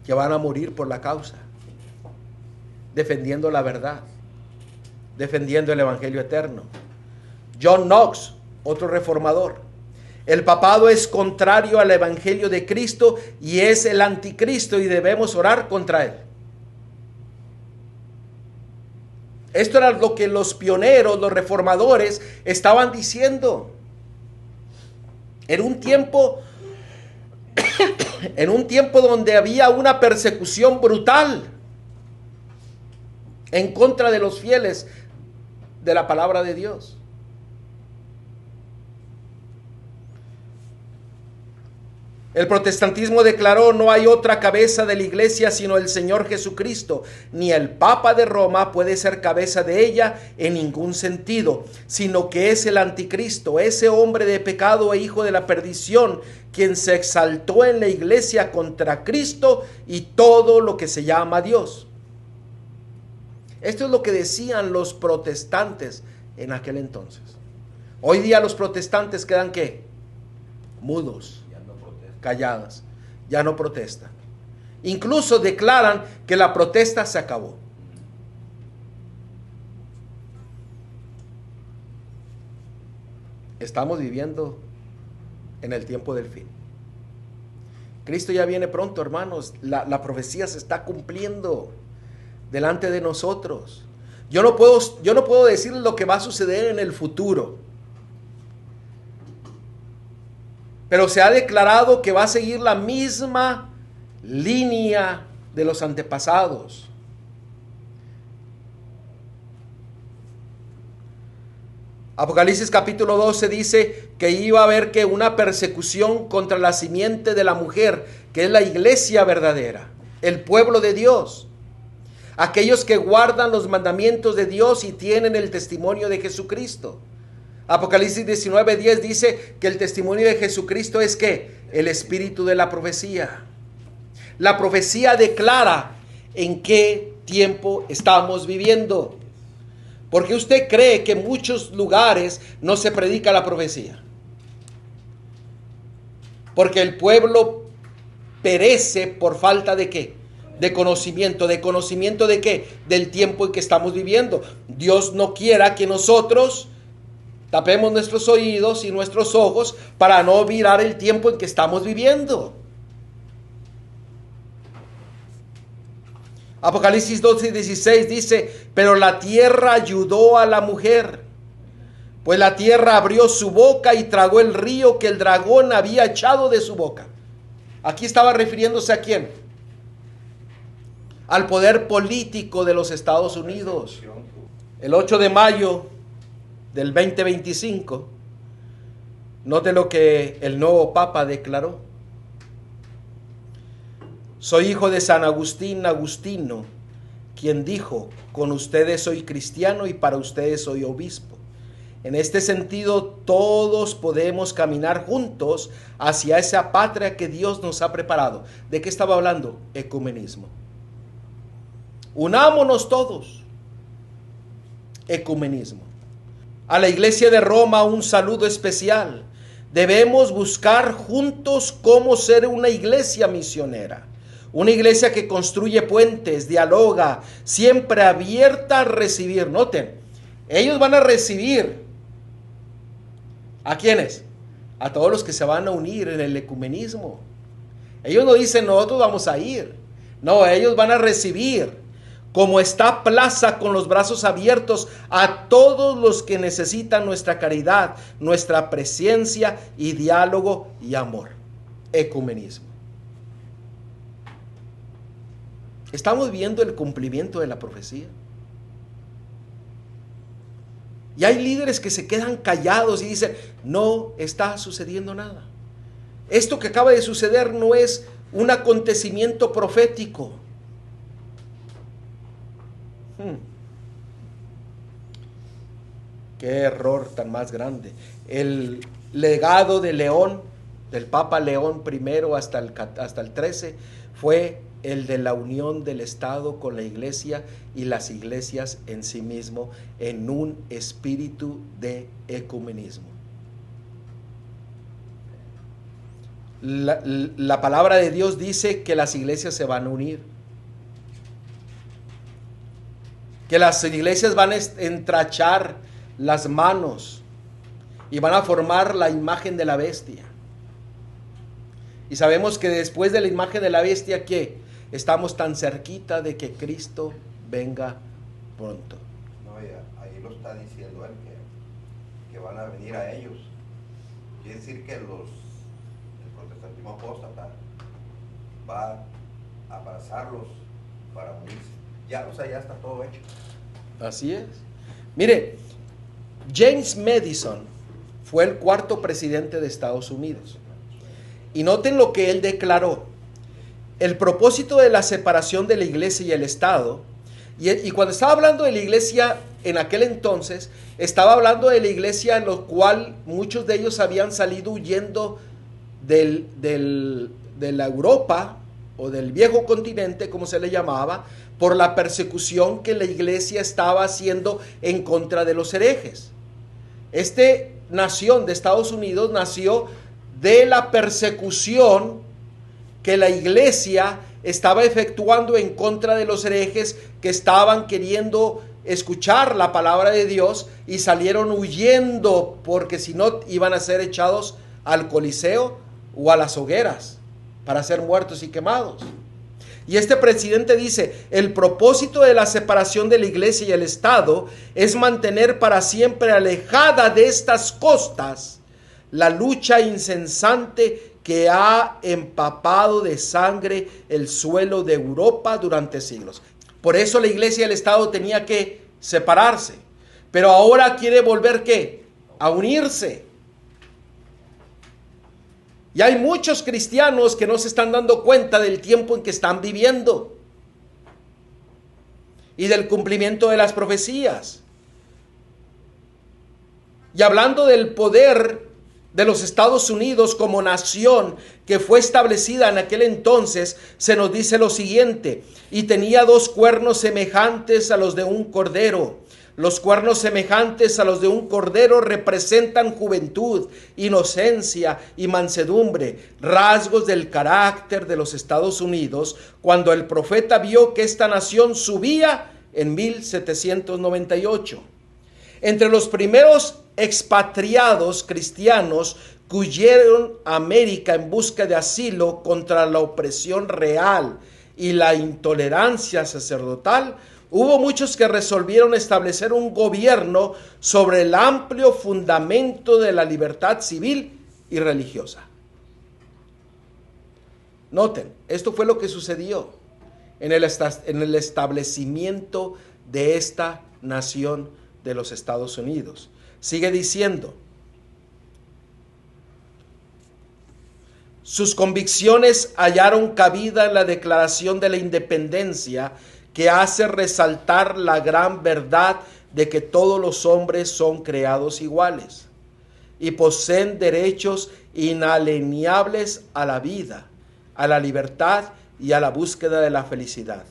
que van a morir por la causa, defendiendo la verdad, defendiendo el evangelio eterno. John Knox, otro reformador: el papado es contrario al evangelio de Cristo y es el anticristo y debemos orar contra él. Esto era lo que los pioneros, los reformadores estaban diciendo. En un tiempo donde había una persecución brutal en contra de los fieles de la palabra de Dios. El protestantismo declaró: no hay otra cabeza de la iglesia sino el Señor Jesucristo. Ni el Papa de Roma puede ser cabeza de ella en ningún sentido, sino que es el anticristo, ese hombre de pecado e hijo de la perdición, quien se exaltó en la iglesia contra Cristo y todo lo que se llama Dios. Esto es lo que decían los protestantes en aquel entonces. Hoy día los protestantes quedan ¿qué? Mudos, calladas, ya no protestan. Incluso declaran que la protesta se acabó. Estamos viviendo en el tiempo del fin. Cristo ya viene pronto, hermanos. La profecía se está cumpliendo delante de nosotros. Yo no puedo decir lo que va a suceder en el futuro. Pero se ha declarado que va a seguir la misma línea de los antepasados. Apocalipsis capítulo 12 dice que iba a haber que una persecución contra la simiente de la mujer, que es la iglesia verdadera, el pueblo de Dios. Aquellos que guardan los mandamientos de Dios y tienen el testimonio de Jesucristo. Apocalipsis 19:10 dice que el testimonio de Jesucristo es que el espíritu de la profecía. La profecía declara en qué tiempo estamos viviendo. ¿Por qué usted cree que en muchos lugares no se predica la profecía? Porque el pueblo perece por falta de ¿qué? De conocimiento. ¿De conocimiento de qué? Del tiempo en que estamos viviendo. Dios no quiera que nosotros tapemos nuestros oídos y nuestros ojos para no mirar el tiempo en que estamos viviendo. Apocalipsis 12:16 dice, pero la tierra ayudó a la mujer, pues la tierra abrió su boca y tragó el río que el dragón había echado de su boca. Aquí estaba refiriéndose ¿a quién? Al poder político de los Estados Unidos. El 8 de mayo del 2025, note lo que el nuevo Papa declaró. Soy hijo de San Agustín Agustino, quien dijo, con ustedes soy cristiano y para ustedes soy obispo. En este sentido, todos podemos caminar juntos hacia esa patria que Dios nos ha preparado. ¿De qué estaba hablando? Ecumenismo. Unámonos todos. Ecumenismo. A la iglesia de Roma un saludo especial. Debemos buscar juntos cómo ser una iglesia misionera. Una iglesia que construye puentes, dialoga, siempre abierta a recibir. Noten, ellos van a recibir. ¿A quiénes? A todos los que se van a unir en el ecumenismo. Ellos no dicen nosotros vamos a ir. No, ellos van a recibir. Como está Plaza con los brazos abiertos a todos los que necesitan nuestra caridad, nuestra presencia y diálogo y amor. Ecumenismo. Estamos viendo el cumplimiento de la profecía. Y hay líderes que se quedan callados y dicen, no está sucediendo nada. Esto que acaba de suceder no es un acontecimiento profético. Qué error tan más grande. El legado de León, del Papa León I hasta el 13, fue el de la unión del Estado con la iglesia y las iglesias en sí mismo en un espíritu de ecumenismo. La palabra de Dios dice que las iglesias se van a unir, que las iglesias van a entrachar las manos y van a formar la imagen de la bestia. Y sabemos que después de la imagen de la bestia, ¿qué? Estamos tan cerquita de que Cristo venga pronto. No, ahí lo está diciendo él, que van a venir a ellos. Quiere decir que el protestantismo apóstata va a abrazarlos para unirse. Ya, o sea, ya está todo hecho. Así es. Mire, James Madison fue el cuarto presidente de Estados Unidos. Y noten lo que él declaró. El propósito de la separación de la iglesia y el Estado, y cuando estaba hablando de la iglesia en aquel entonces, estaba hablando de la iglesia en la cual muchos de ellos habían salido huyendo de la Europa o del viejo continente, como se le llamaba, por la persecución que la iglesia estaba haciendo en contra de los herejes. Esta nación de Estados Unidos nació de la persecución que la iglesia estaba efectuando en contra de los herejes que estaban queriendo escuchar la palabra de Dios y salieron huyendo, porque si no iban a ser echados al Coliseo o a las hogueras para ser muertos y quemados. Y este presidente dice: el propósito de la separación de la iglesia y el Estado es mantener para siempre alejada de estas costas la lucha incesante que ha empapado de sangre el suelo de Europa durante siglos. Por eso la iglesia y el Estado tenía que separarse. Pero ahora quiere volver, ¿qué? A unirse. Y hay muchos cristianos que no se están dando cuenta del tiempo en que están viviendo y del cumplimiento de las profecías. Y hablando del poder de los Estados Unidos como nación que fue establecida en aquel entonces, se nos dice lo siguiente: y tenía 2 cuernos semejantes a los de un cordero. Los cuernos semejantes a los de un cordero representan juventud, inocencia y mansedumbre, rasgos del carácter de los Estados Unidos cuando el profeta vio que esta nación subía en 1798. Entre los primeros expatriados cristianos que huyeron a América en busca de asilo contra la opresión real y la intolerancia sacerdotal, hubo muchos que resolvieron establecer un gobierno sobre el amplio fundamento de la libertad civil y religiosa. Noten, esto fue lo que sucedió en el establecimiento de esta nación de los Estados Unidos. Sigue diciendo: sus convicciones hallaron cabida en la Declaración de la Independencia, que hace resaltar la gran verdad de que todos los hombres son creados iguales y poseen derechos inalienables a la vida, a la libertad y a la búsqueda de la felicidad.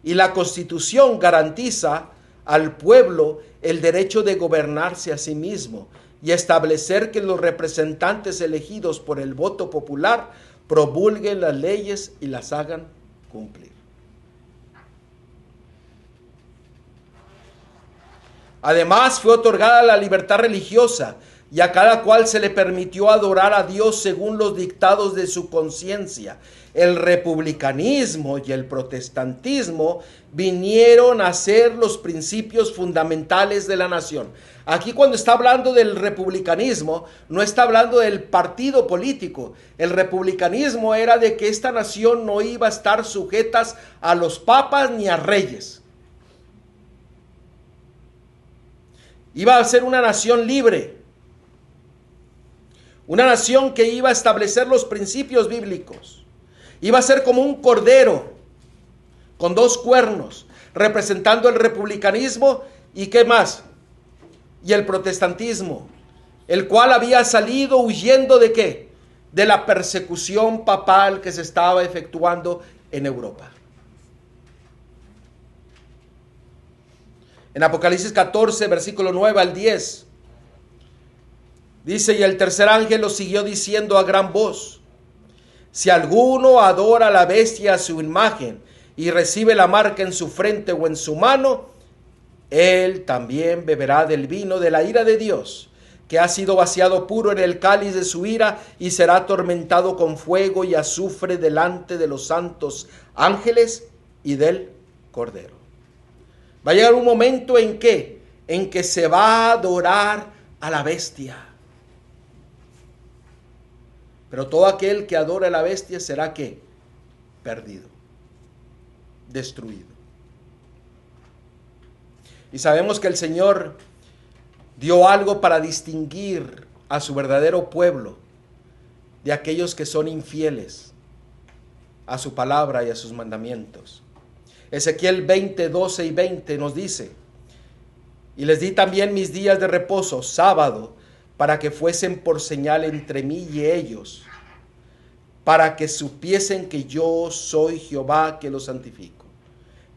Y la Constitución garantiza al pueblo el derecho de gobernarse a sí mismo y establecer que los representantes elegidos por el voto popular promulguen las leyes y las hagan cumplir. Además, fue otorgada la libertad religiosa y a cada cual se le permitió adorar a Dios según los dictados de su conciencia. El republicanismo y el protestantismo vinieron a ser los principios fundamentales de la nación. Aquí, cuando está hablando del republicanismo, no está hablando del partido político. El republicanismo era de que esta nación no iba a estar sujetas a los papas ni a reyes. Iba a ser una nación libre, una nación que iba a establecer los principios bíblicos. Iba a ser como un cordero con 2 cuernos, representando el republicanismo y ¿qué más? Y el protestantismo, el cual había salido huyendo ¿de qué? De la persecución papal que se estaba efectuando en Europa. En Apocalipsis 14, versículo 9 al 10, dice: y el tercer ángel lo siguió diciendo a gran voz: si alguno adora a la bestia a su imagen y recibe la marca en su frente o en su mano, él también beberá del vino de la ira de Dios, que ha sido vaciado puro en el cáliz de su ira, y será atormentado con fuego y azufre delante de los santos ángeles y del Cordero. Va a llegar un momento en que se va a adorar a la bestia. Pero todo aquel que adora a la bestia será ¿qué? Perdido, destruido. Y sabemos que el Señor dio algo para distinguir a su verdadero pueblo de aquellos que son infieles a su palabra y a sus mandamientos. Ezequiel 20, 12 y 20 nos dice: y les di también mis días de reposo, sábado, para que fuesen por señal entre mí y ellos, para que supiesen que yo soy Jehová que los santifico.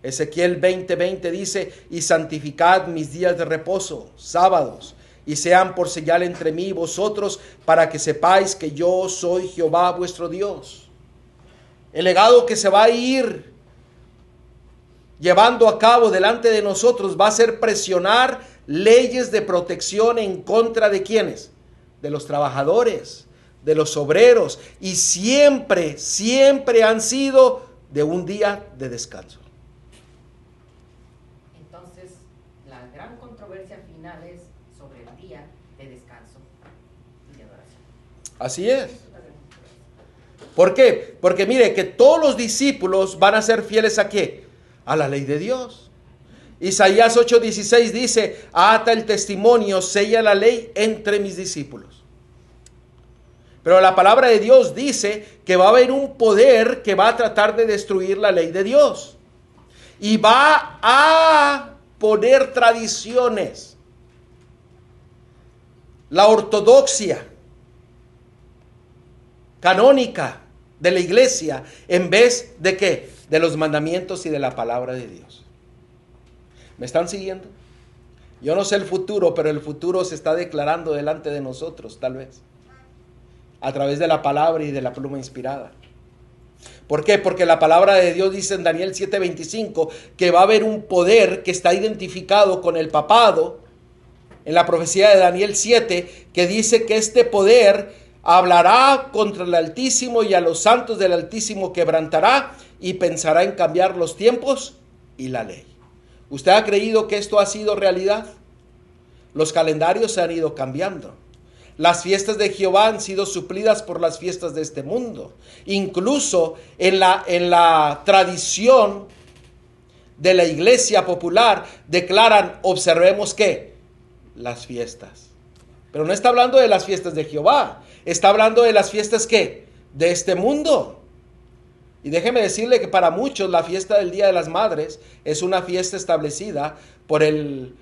Ezequiel 20, 20 dice: y santificad mis días de reposo, sábados, y sean por señal entre mí y vosotros, para que sepáis que yo soy Jehová vuestro Dios. El legado que se va a ir llevando a cabo delante de nosotros va a ser presionar leyes de protección en contra de ¿quiénes? De los trabajadores, de los obreros, y siempre, siempre han sido de un día de descanso. Entonces, la gran controversia final es sobre el día de descanso y de adoración. Así es. ¿Por qué? Porque mire que todos los discípulos van a ser fieles ¿a qué? A la ley de Dios. Isaías 8:16 dice, ata el testimonio, sella la ley entre mis discípulos. Pero la palabra de Dios dice que va a haber un poder que va a tratar de destruir la ley de Dios. Y va a poner tradiciones. La ortodoxia canónica de la iglesia en vez de ¿qué? De los mandamientos y de la palabra de Dios. ¿Me están siguiendo? Yo no sé el futuro, pero el futuro se está declarando delante de nosotros, tal vez. A través de la palabra y de la pluma inspirada. ¿Por qué? Porque la palabra de Dios dice en Daniel 7:25 que va a haber un poder que está identificado con el papado. En la profecía de Daniel 7, que dice que este poder hablará contra el Altísimo y a los santos del Altísimo quebrantará y pensará en cambiar los tiempos y la ley. ¿Usted ha creído que esto ha sido realidad? Los calendarios se han ido cambiando. Las fiestas de Jehová han sido suplidas por las fiestas de este mundo. Incluso en la tradición de la iglesia popular declaran, observemos ¿qué? Las fiestas. Pero no está hablando de las fiestas de Jehová. Está hablando de las fiestas ¿qué? De este mundo. Y déjeme decirle que para muchos la fiesta del Día de las Madres es una fiesta establecida por el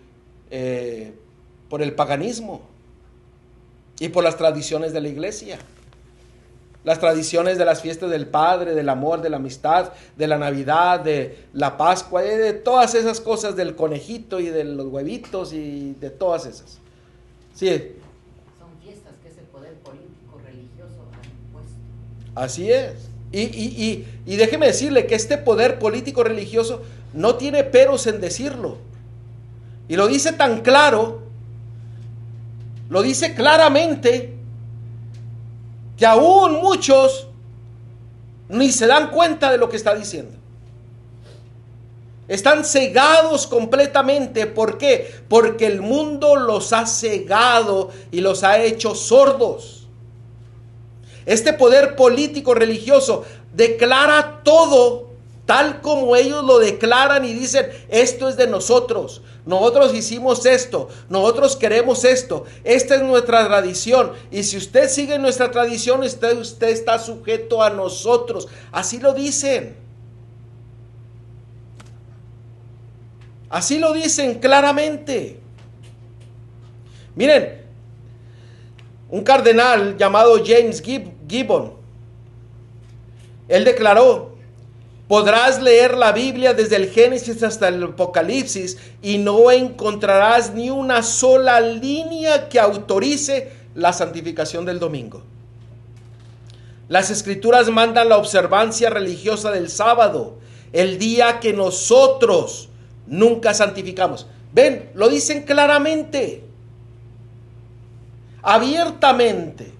paganismo y por las tradiciones de la iglesia. Las tradiciones de las fiestas del Padre, del amor, de la amistad, de la Navidad, de la Pascua, de todas esas cosas, del conejito y de los huevitos y de todas esas. Sí. Son fiestas que ese poder político religioso ha impuesto. Así es. Y déjeme decirle que este poder político religioso no tiene peros en decirlo. Y lo dice tan claro, lo dice claramente, que aún muchos ni se dan cuenta de lo que está diciendo. Están cegados completamente. ¿Por qué? Porque el mundo los ha cegado y los ha hecho sordos. Este poder político religioso declara todo tal como ellos lo declaran y dicen, esto es de nosotros. Nosotros hicimos esto, nosotros queremos esto, esta es nuestra tradición, y si usted sigue nuestra tradición, usted está sujeto a nosotros. Así lo dicen. Así lo dicen claramente. Miren, un cardenal llamado James Gibbon, él declaró, podrás leer la Biblia desde el Génesis hasta el Apocalipsis y no encontrarás ni una sola línea que autorice la santificación del domingo. Las Escrituras mandan la observancia religiosa del sábado, el día que nosotros nunca santificamos. Ven, lo dicen claramente, abiertamente.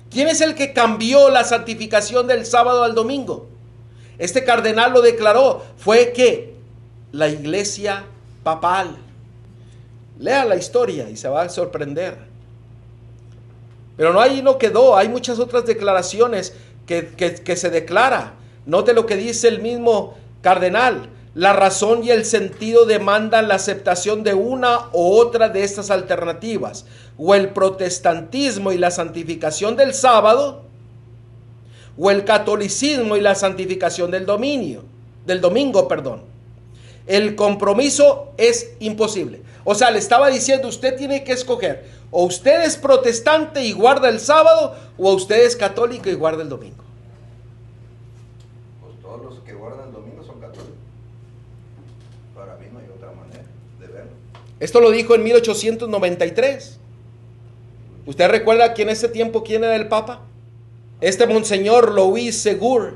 ¿Quién es el que cambió la santificación del sábado al domingo? Este cardenal lo declaró, fue que la iglesia papal. Lea la historia y se va a sorprender. Pero no ahí no quedó, hay muchas otras declaraciones que se declara. Note lo que dice el mismo cardenal. La razón y el sentido demandan la aceptación de una u otra de estas alternativas, o el protestantismo y la santificación del sábado, o el catolicismo y la santificación del domingo. El compromiso es imposible. O sea, le estaba diciendo, usted tiene que escoger, o usted es protestante y guarda el sábado, o usted es católico y guarda el domingo. Pues todos los que guardan el domingo son católicos. Para mí no hay otra manera de verlo. Esto lo dijo en 1893. ¿Usted recuerda quién en ese tiempo quién era el Papa? Este Monseñor Louis Ségur.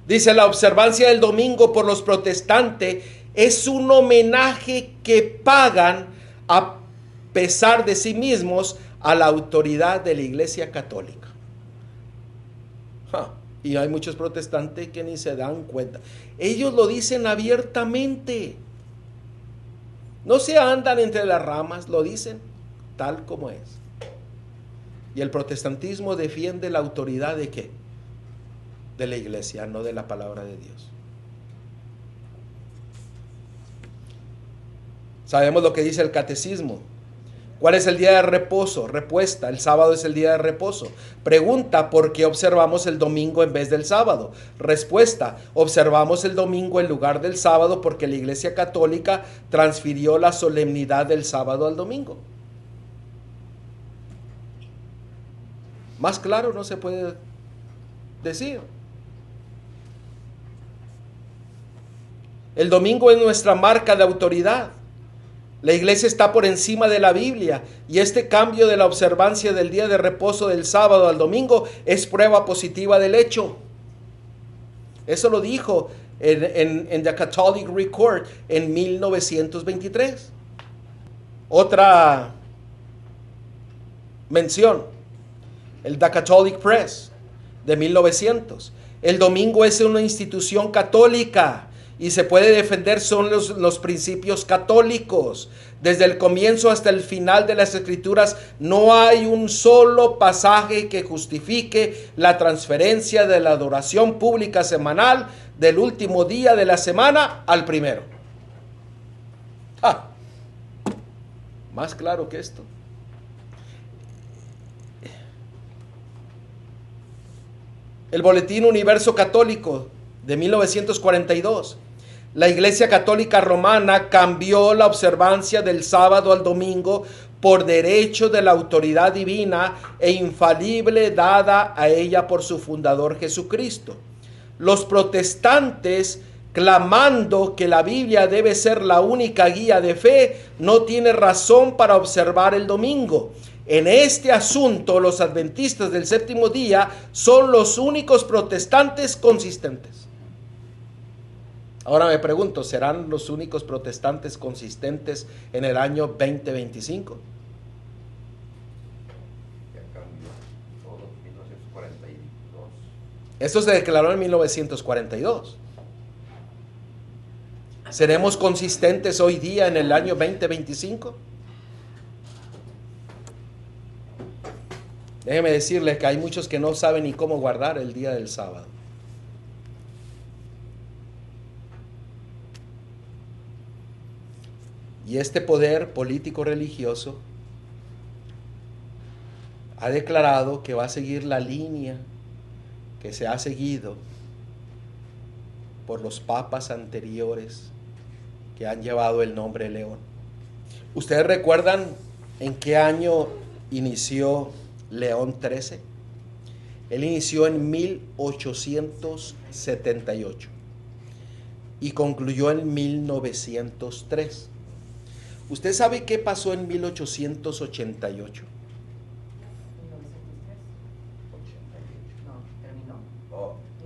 Dice, la observancia del domingo por los protestantes es un homenaje que pagan a pesar de sí mismos a la autoridad de la Iglesia Católica. Y hay muchos protestantes que ni se dan cuenta. Ellos lo dicen abiertamente. No se andan entre las ramas, lo dicen tal como es. Y el protestantismo defiende la autoridad ¿de qué? De la iglesia, no de la palabra de Dios. Sabemos lo que dice el catecismo. ¿Cuál es el día de reposo? Respuesta, el sábado es el día de reposo. Pregunta, ¿por qué observamos el domingo en vez del sábado? Respuesta, observamos el domingo en lugar del sábado porque la Iglesia Católica transfirió la solemnidad del sábado al domingo. Más claro no se puede decir. El domingo es nuestra marca de autoridad. La iglesia está por encima de la Biblia y este cambio de la observancia del día de reposo del sábado al domingo es prueba positiva del hecho. Eso lo dijo en The Catholic Record en 1923. Otra mención, el The Catholic Press de 1900. El domingo es una institución católica y se puede defender son los principios católicos. Desde el comienzo hasta el final de las Escrituras no hay un solo pasaje que justifique la transferencia de la adoración pública semanal del último día de la semana al primero. Más claro que esto. El Boletín Universo Católico de 1942. La Iglesia Católica Romana cambió la observancia del sábado al domingo por derecho de la autoridad divina e infalible dada a ella por su fundador Jesucristo. Los protestantes, clamando que la Biblia debe ser la única guía de fe, no tienen razón para observar el domingo. En este asunto, los adventistas del séptimo día son los únicos protestantes consistentes. Ahora me pregunto, ¿serán los únicos protestantes consistentes en el año 2025? Ya cambió todo, 1942. Esto se declaró en 1942. ¿Seremos consistentes hoy día en el año 2025? Déjeme decirles que hay muchos que no saben ni cómo guardar el día del sábado. Y este poder político religioso ha declarado que va a seguir la línea que se ha seguido por los papas anteriores que han llevado el nombre León. ¿Ustedes recuerdan en qué año inició León XIII? Él inició en 1878 y concluyó en 1903. ¿Usted sabe qué pasó en 1888?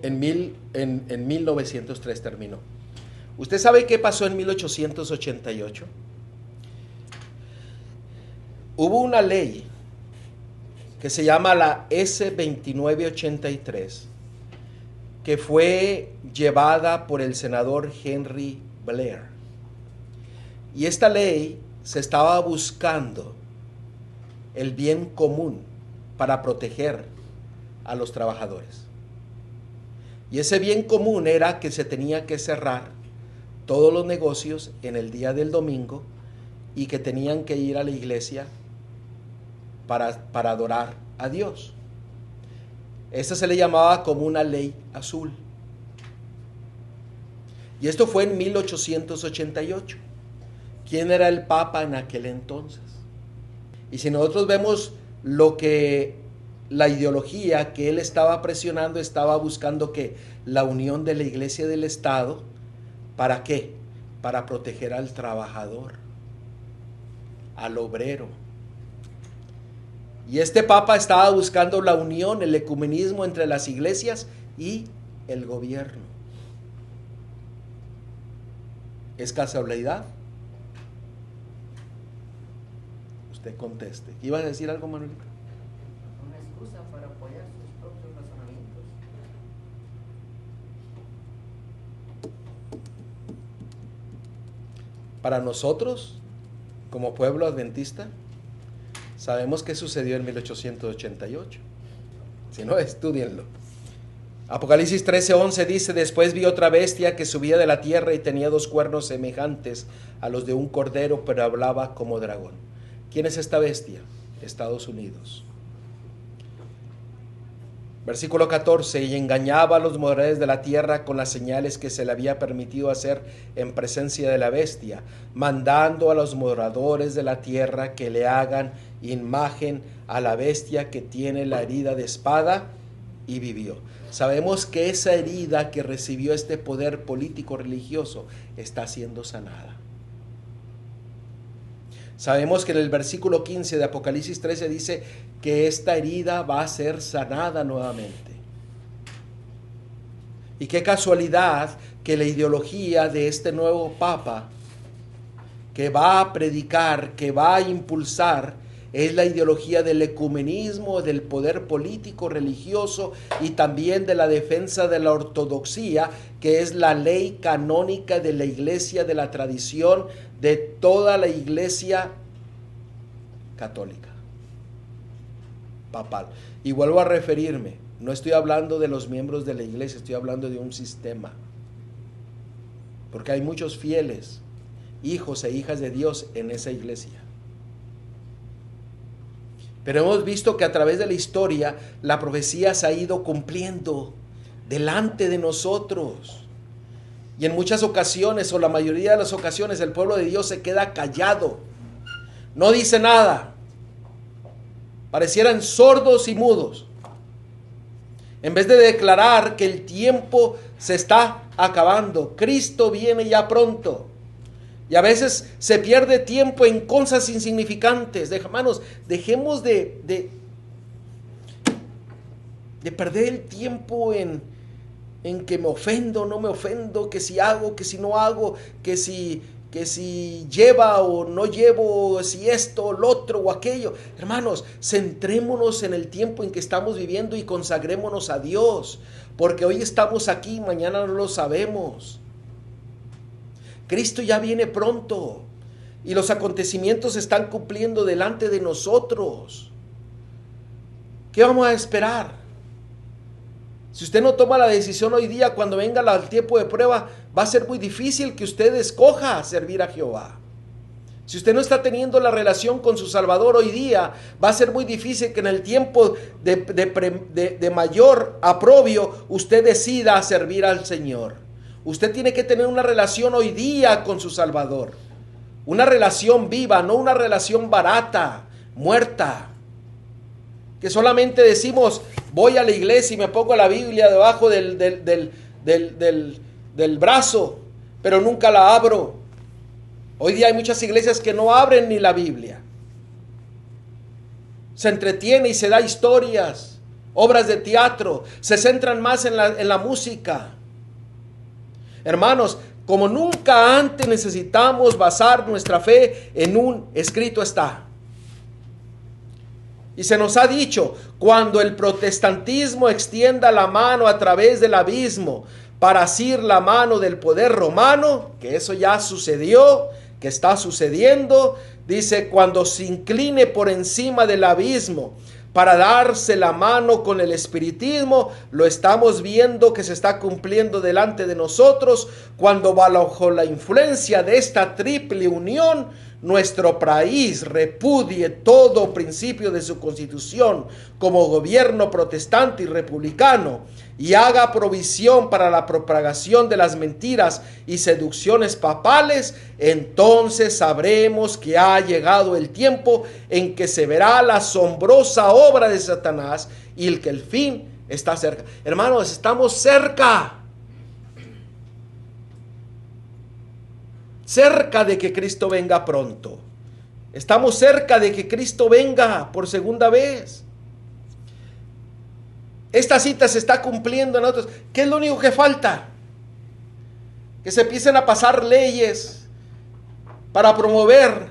En 1903 terminó. ¿Usted sabe qué pasó en 1888? Hubo una ley que se llama la S-2983, que fue llevada por el senador Henry Blair. Y esta ley se estaba buscando el bien común para proteger a los trabajadores. Y ese bien común era que se tenía que cerrar todos los negocios en el día del domingo y que tenían que ir a la iglesia para adorar a Dios. Esta se le llamaba como una ley azul. Y esto fue en 1888. ¿Quién era el Papa en aquel entonces? Y si nosotros vemos lo que la ideología que él estaba presionando, estaba buscando que la unión de la iglesia y del Estado, ¿para qué? Para proteger al trabajador, al obrero. Y este Papa estaba buscando la unión, el ecumenismo entre las iglesias y el gobierno. ¿Es casualidad? Usted conteste. ¿Iba a decir algo, Manuelita? Una excusa para apoyar sus propios razonamientos. Para nosotros, como pueblo adventista, sabemos qué sucedió en 1888. Si no, estúdienlo. Apocalipsis 13:11 dice: después vi otra bestia que subía de la tierra y tenía 2 cuernos semejantes a los de un cordero, pero hablaba como dragón. ¿Quién es esta bestia? Estados Unidos. Versículo 14: y engañaba a los moradores de la tierra con las señales que se le había permitido hacer en presencia de la bestia, mandando a los moradores de la tierra que le hagan imagen a la bestia que tiene la herida de espada, y vivió. Sabemos que esa herida que recibió este poder político religioso está siendo sanada. Sabemos que en el versículo 15 de Apocalipsis 13 dice que esta herida va a ser sanada nuevamente. Y qué casualidad que la ideología de este nuevo Papa, que va a predicar, que va a impulsar, es la ideología del ecumenismo, del poder político religioso y también de la defensa de la ortodoxia, que es la ley canónica de la iglesia, de la tradición de toda la iglesia católica, papal. Y vuelvo a referirme, no estoy hablando de los miembros de la iglesia, estoy hablando de un sistema, porque hay muchos fieles, hijos e hijas de Dios en esa iglesia. Pero hemos visto que a través de la historia la profecía se ha ido cumpliendo delante de nosotros. Y en muchas ocasiones, o la mayoría de las ocasiones, el pueblo de Dios se queda callado. No dice nada. Parecieran sordos y mudos. En vez de declarar que el tiempo se está acabando, Cristo viene ya pronto. Y a veces se pierde tiempo en cosas insignificantes. Hermanos, dejemos de perder el tiempo en que me ofendo, no me ofendo, que si hago, que si no hago, que si lleva o no llevo, si esto, lo otro o aquello. Hermanos, centrémonos en el tiempo en que estamos viviendo y consagrémonos a Dios. Porque hoy estamos aquí, mañana no lo sabemos. Cristo ya viene pronto y los acontecimientos se están cumpliendo delante de nosotros. ¿Qué vamos a esperar? Si usted no toma la decisión hoy día, cuando venga el tiempo de prueba, va a ser muy difícil que usted escoja servir a Jehová. Si usted no está teniendo la relación con su Salvador hoy día, va a ser muy difícil que en el tiempo de mayor aprobio usted decida servir al Señor. Usted tiene que tener una relación hoy día con su Salvador. Una relación viva, no una relación barata, muerta. Que solamente decimos, voy a la iglesia y me pongo la Biblia debajo del brazo, pero nunca la abro. Hoy día hay muchas iglesias que no abren ni la Biblia. Se entretiene y se da historias, obras de teatro, se centran más en la música. Hermanos, como nunca antes necesitamos basar nuestra fe en un escrito está. Y se nos ha dicho, cuando el protestantismo extienda la mano a través del abismo para asir la mano del poder romano, que eso ya sucedió, que está sucediendo, dice, cuando se incline por encima del abismo para darse la mano con el espiritismo, lo estamos viendo que se está cumpliendo delante de nosotros, cuando bajo la influencia de esta triple unión, nuestro país repudie todo principio de su constitución como gobierno protestante y republicano y haga provisión para la propagación de las mentiras y seducciones papales, entonces sabremos que ha llegado el tiempo en que se verá la asombrosa obra de Satanás y que el fin está cerca. Hermanos, estamos cerca. Cerca de que Cristo venga pronto. Estamos cerca de que Cristo venga por segunda vez. Esta cita se está cumpliendo en otros. ¿Qué es lo único que falta? Que se empiecen a pasar leyes para promover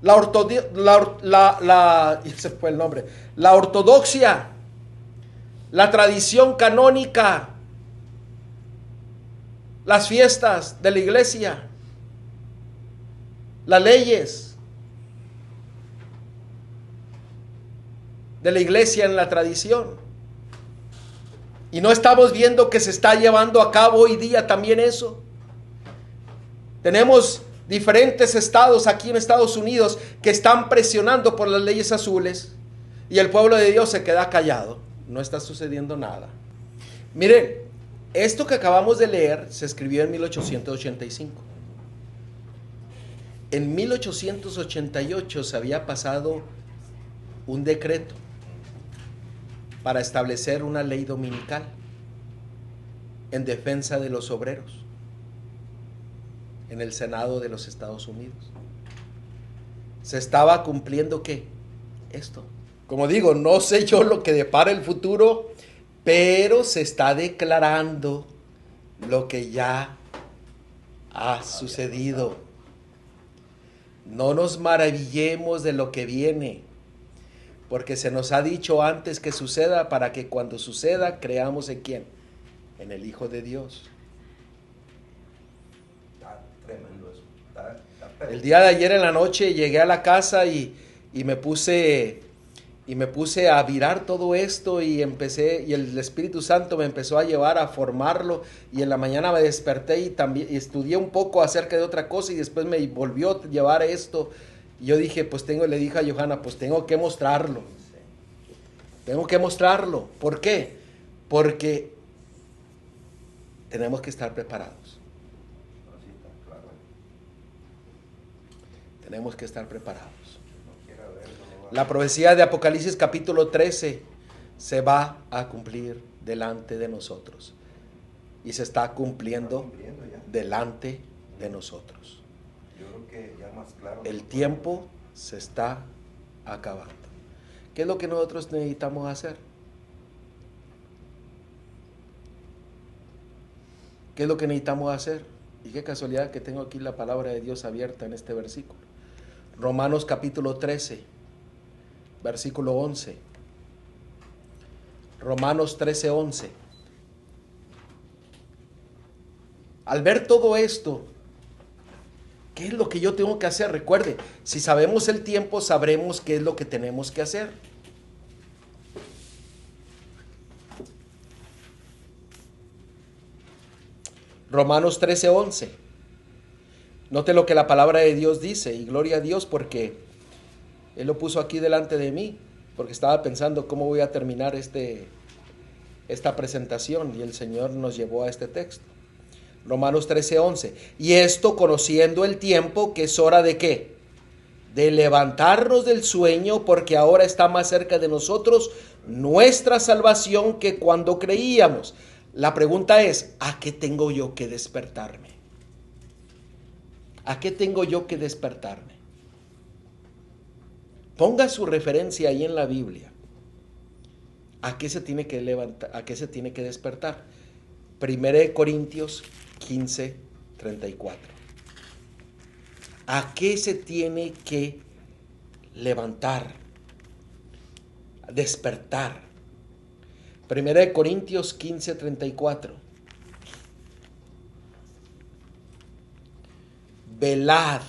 la ortodoxia, la tradición canónica, las fiestas de la iglesia, las leyes de la iglesia en la tradición. Y no estamos viendo que se está llevando a cabo hoy día también eso. Tenemos diferentes estados aquí en Estados Unidos que están presionando por las leyes azules y el pueblo de Dios se queda callado. No está sucediendo nada. Miren, esto que acabamos de leer se escribió en 1885. En 1888 se había pasado un decreto para establecer una ley dominical en defensa de los obreros en el Senado de los Estados Unidos. Se estaba cumpliendo ¿qué? Esto. Como digo, no sé yo lo que depara el futuro, pero se está declarando lo que ya ha sucedido. No nos maravillemos de lo que viene, porque se nos ha dicho antes que suceda para que cuando suceda creamos en ¿quién? En el Hijo de Dios. Está tremendo eso. El día de ayer en la noche llegué a la casa y me puse a virar todo esto y el Espíritu Santo me empezó a llevar a formarlo, y en la mañana me desperté y también estudié un poco acerca de otra cosa y después me volvió a llevar esto. Y yo dije, le dije a Johanna, pues tengo que mostrarlo. Tengo que mostrarlo. ¿Por qué? Porque tenemos que estar preparados. Tenemos que estar preparados. La profecía de Apocalipsis capítulo 13 se va a cumplir delante de nosotros. Y se está cumpliendo delante de nosotros. Yo creo que ya más claro. El tiempo se está acabando. ¿Qué es lo que nosotros necesitamos hacer? ¿Qué es lo que necesitamos hacer? Y qué casualidad que tengo aquí la palabra de Dios abierta en este versículo. Romanos capítulo 13, versículo 11. Romanos 13, 11. Al ver todo esto, ¿qué es lo que yo tengo que hacer? Recuerde, si sabemos el tiempo, sabremos qué es lo que tenemos que hacer. Romanos 13, 11. Note lo que la palabra de Dios dice, y gloria a Dios porque Él lo puso aquí delante de mí, porque estaba pensando cómo voy a terminar esta presentación, y el Señor nos llevó a este texto. Romanos 13, 11. Y esto conociendo el tiempo, que es hora de ¿qué? De levantarnos del sueño, porque ahora está más cerca de nosotros nuestra salvación que cuando creíamos. La pregunta es, ¿a qué tengo yo que despertarme? ¿A qué tengo yo que despertarme? Ponga su referencia ahí en la Biblia. ¿A qué se tiene que levantar? ¿A qué se tiene que despertar? 1 Corintios 15, 34. ¿A qué se tiene que levantar? Despertar. 1 Corintios 15, 34. Velad,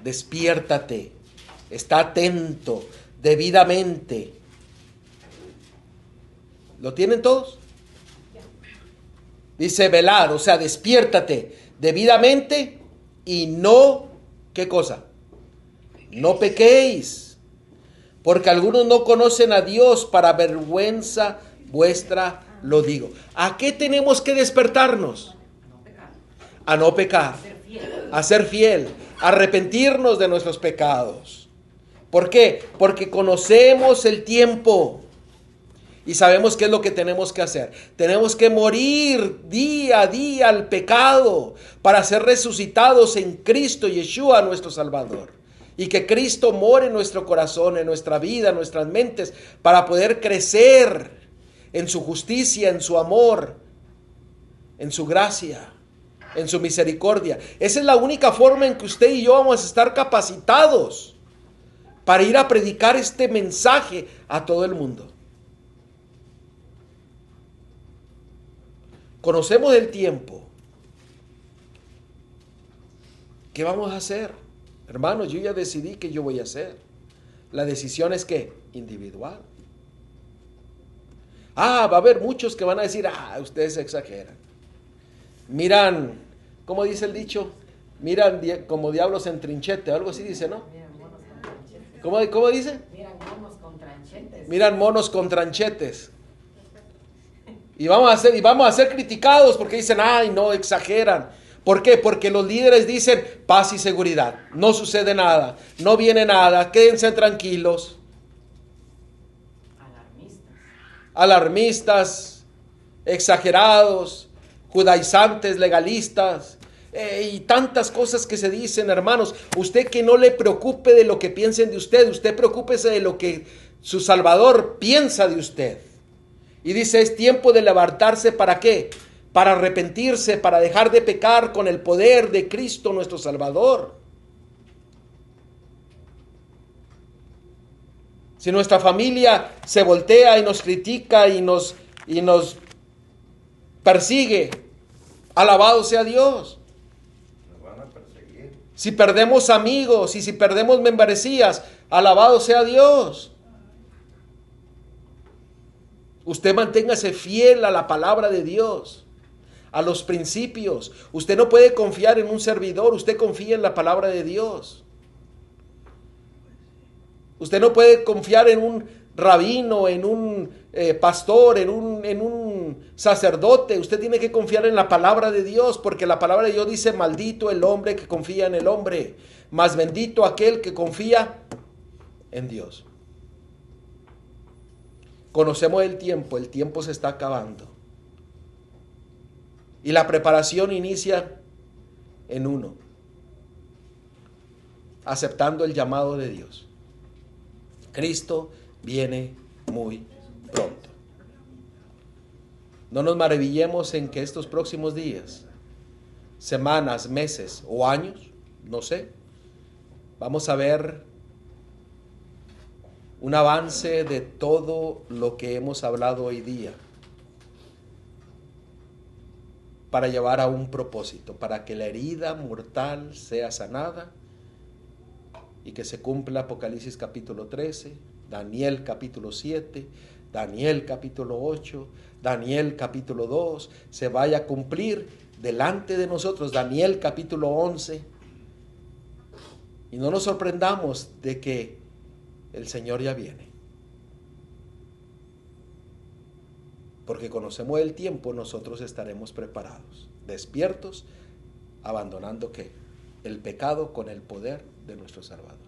despiértate, está atento, debidamente. ¿Lo tienen todos? Dice velad, o sea, despiértate debidamente y no, ¿qué cosa? No pequéis, porque algunos no conocen a Dios, para vergüenza vuestra lo digo. ¿A qué tenemos que despertarnos? A no pecar, a ser fiel, a arrepentirnos de nuestros pecados. ¿Por qué? Porque conocemos el tiempo y sabemos qué es lo que tenemos que hacer. Tenemos que morir día a día al pecado para ser resucitados en Cristo Yeshua nuestro Salvador. Y que Cristo more en nuestro corazón, en nuestra vida, en nuestras mentes, para poder crecer en su justicia, en su amor, en su gracia, en su misericordia. Esa es la única forma en que usted y yo vamos a estar capacitados para ir a predicar este mensaje a todo el mundo. Conocemos el tiempo. ¿Qué vamos a hacer? Hermanos, yo ya decidí qué yo voy a hacer. La decisión es que individual. Va a haber muchos que van a decir, ustedes exageran. Miran, ¿cómo dice el dicho? Miran como diablos en trinchete, algo así dice, ¿no? Miran monos con tranchetes. ¿Cómo dice? Miran monos con tranchetes. Miran monos con tranchetes. Y vamos a ser criticados porque dicen, no, exageran. ¿Por qué? Porque los líderes dicen paz y seguridad. No sucede nada, no viene nada, quédense tranquilos. Alarmistas, exagerados, judaizantes, legalistas, y tantas cosas que se dicen, hermanos. Usted que no le preocupe de lo que piensen de usted preocúpese de lo que su Salvador piensa de usted. Y dice, es tiempo de levantarse, ¿para qué? Para arrepentirse, para dejar de pecar con el poder de Cristo nuestro Salvador. Si nuestra familia se voltea y nos critica y nos persigue, alabado sea Dios. Nos van a perseguir. Si perdemos amigos y si perdemos membresías, alabado sea Dios. Usted manténgase fiel a la palabra de Dios, a los principios. Usted no puede confiar en un servidor, usted confía en la palabra de Dios. Usted no puede confiar en un rabino, en un pastor, en un sacerdote. Usted tiene que confiar en la palabra de Dios, porque la palabra de Dios dice, maldito el hombre que confía en el hombre, mas bendito aquel que confía en Dios. Conocemos el tiempo se está acabando. Y la preparación inicia en uno, aceptando el llamado de Dios. Cristo viene muy pronto. No nos maravillemos en que estos próximos días, semanas, meses o años, no sé, vamos a ver un avance de todo lo que hemos hablado hoy día para llevar a un propósito, para que la herida mortal sea sanada y que se cumpla Apocalipsis capítulo 13, Daniel capítulo 7, Daniel capítulo 8, Daniel capítulo 2, se vaya a cumplir delante de nosotros Daniel capítulo 11, y no nos sorprendamos de que el Señor ya viene. Porque conocemos el tiempo, nosotros estaremos preparados, despiertos, abandonando ¿qué? El pecado con el poder de nuestro Salvador.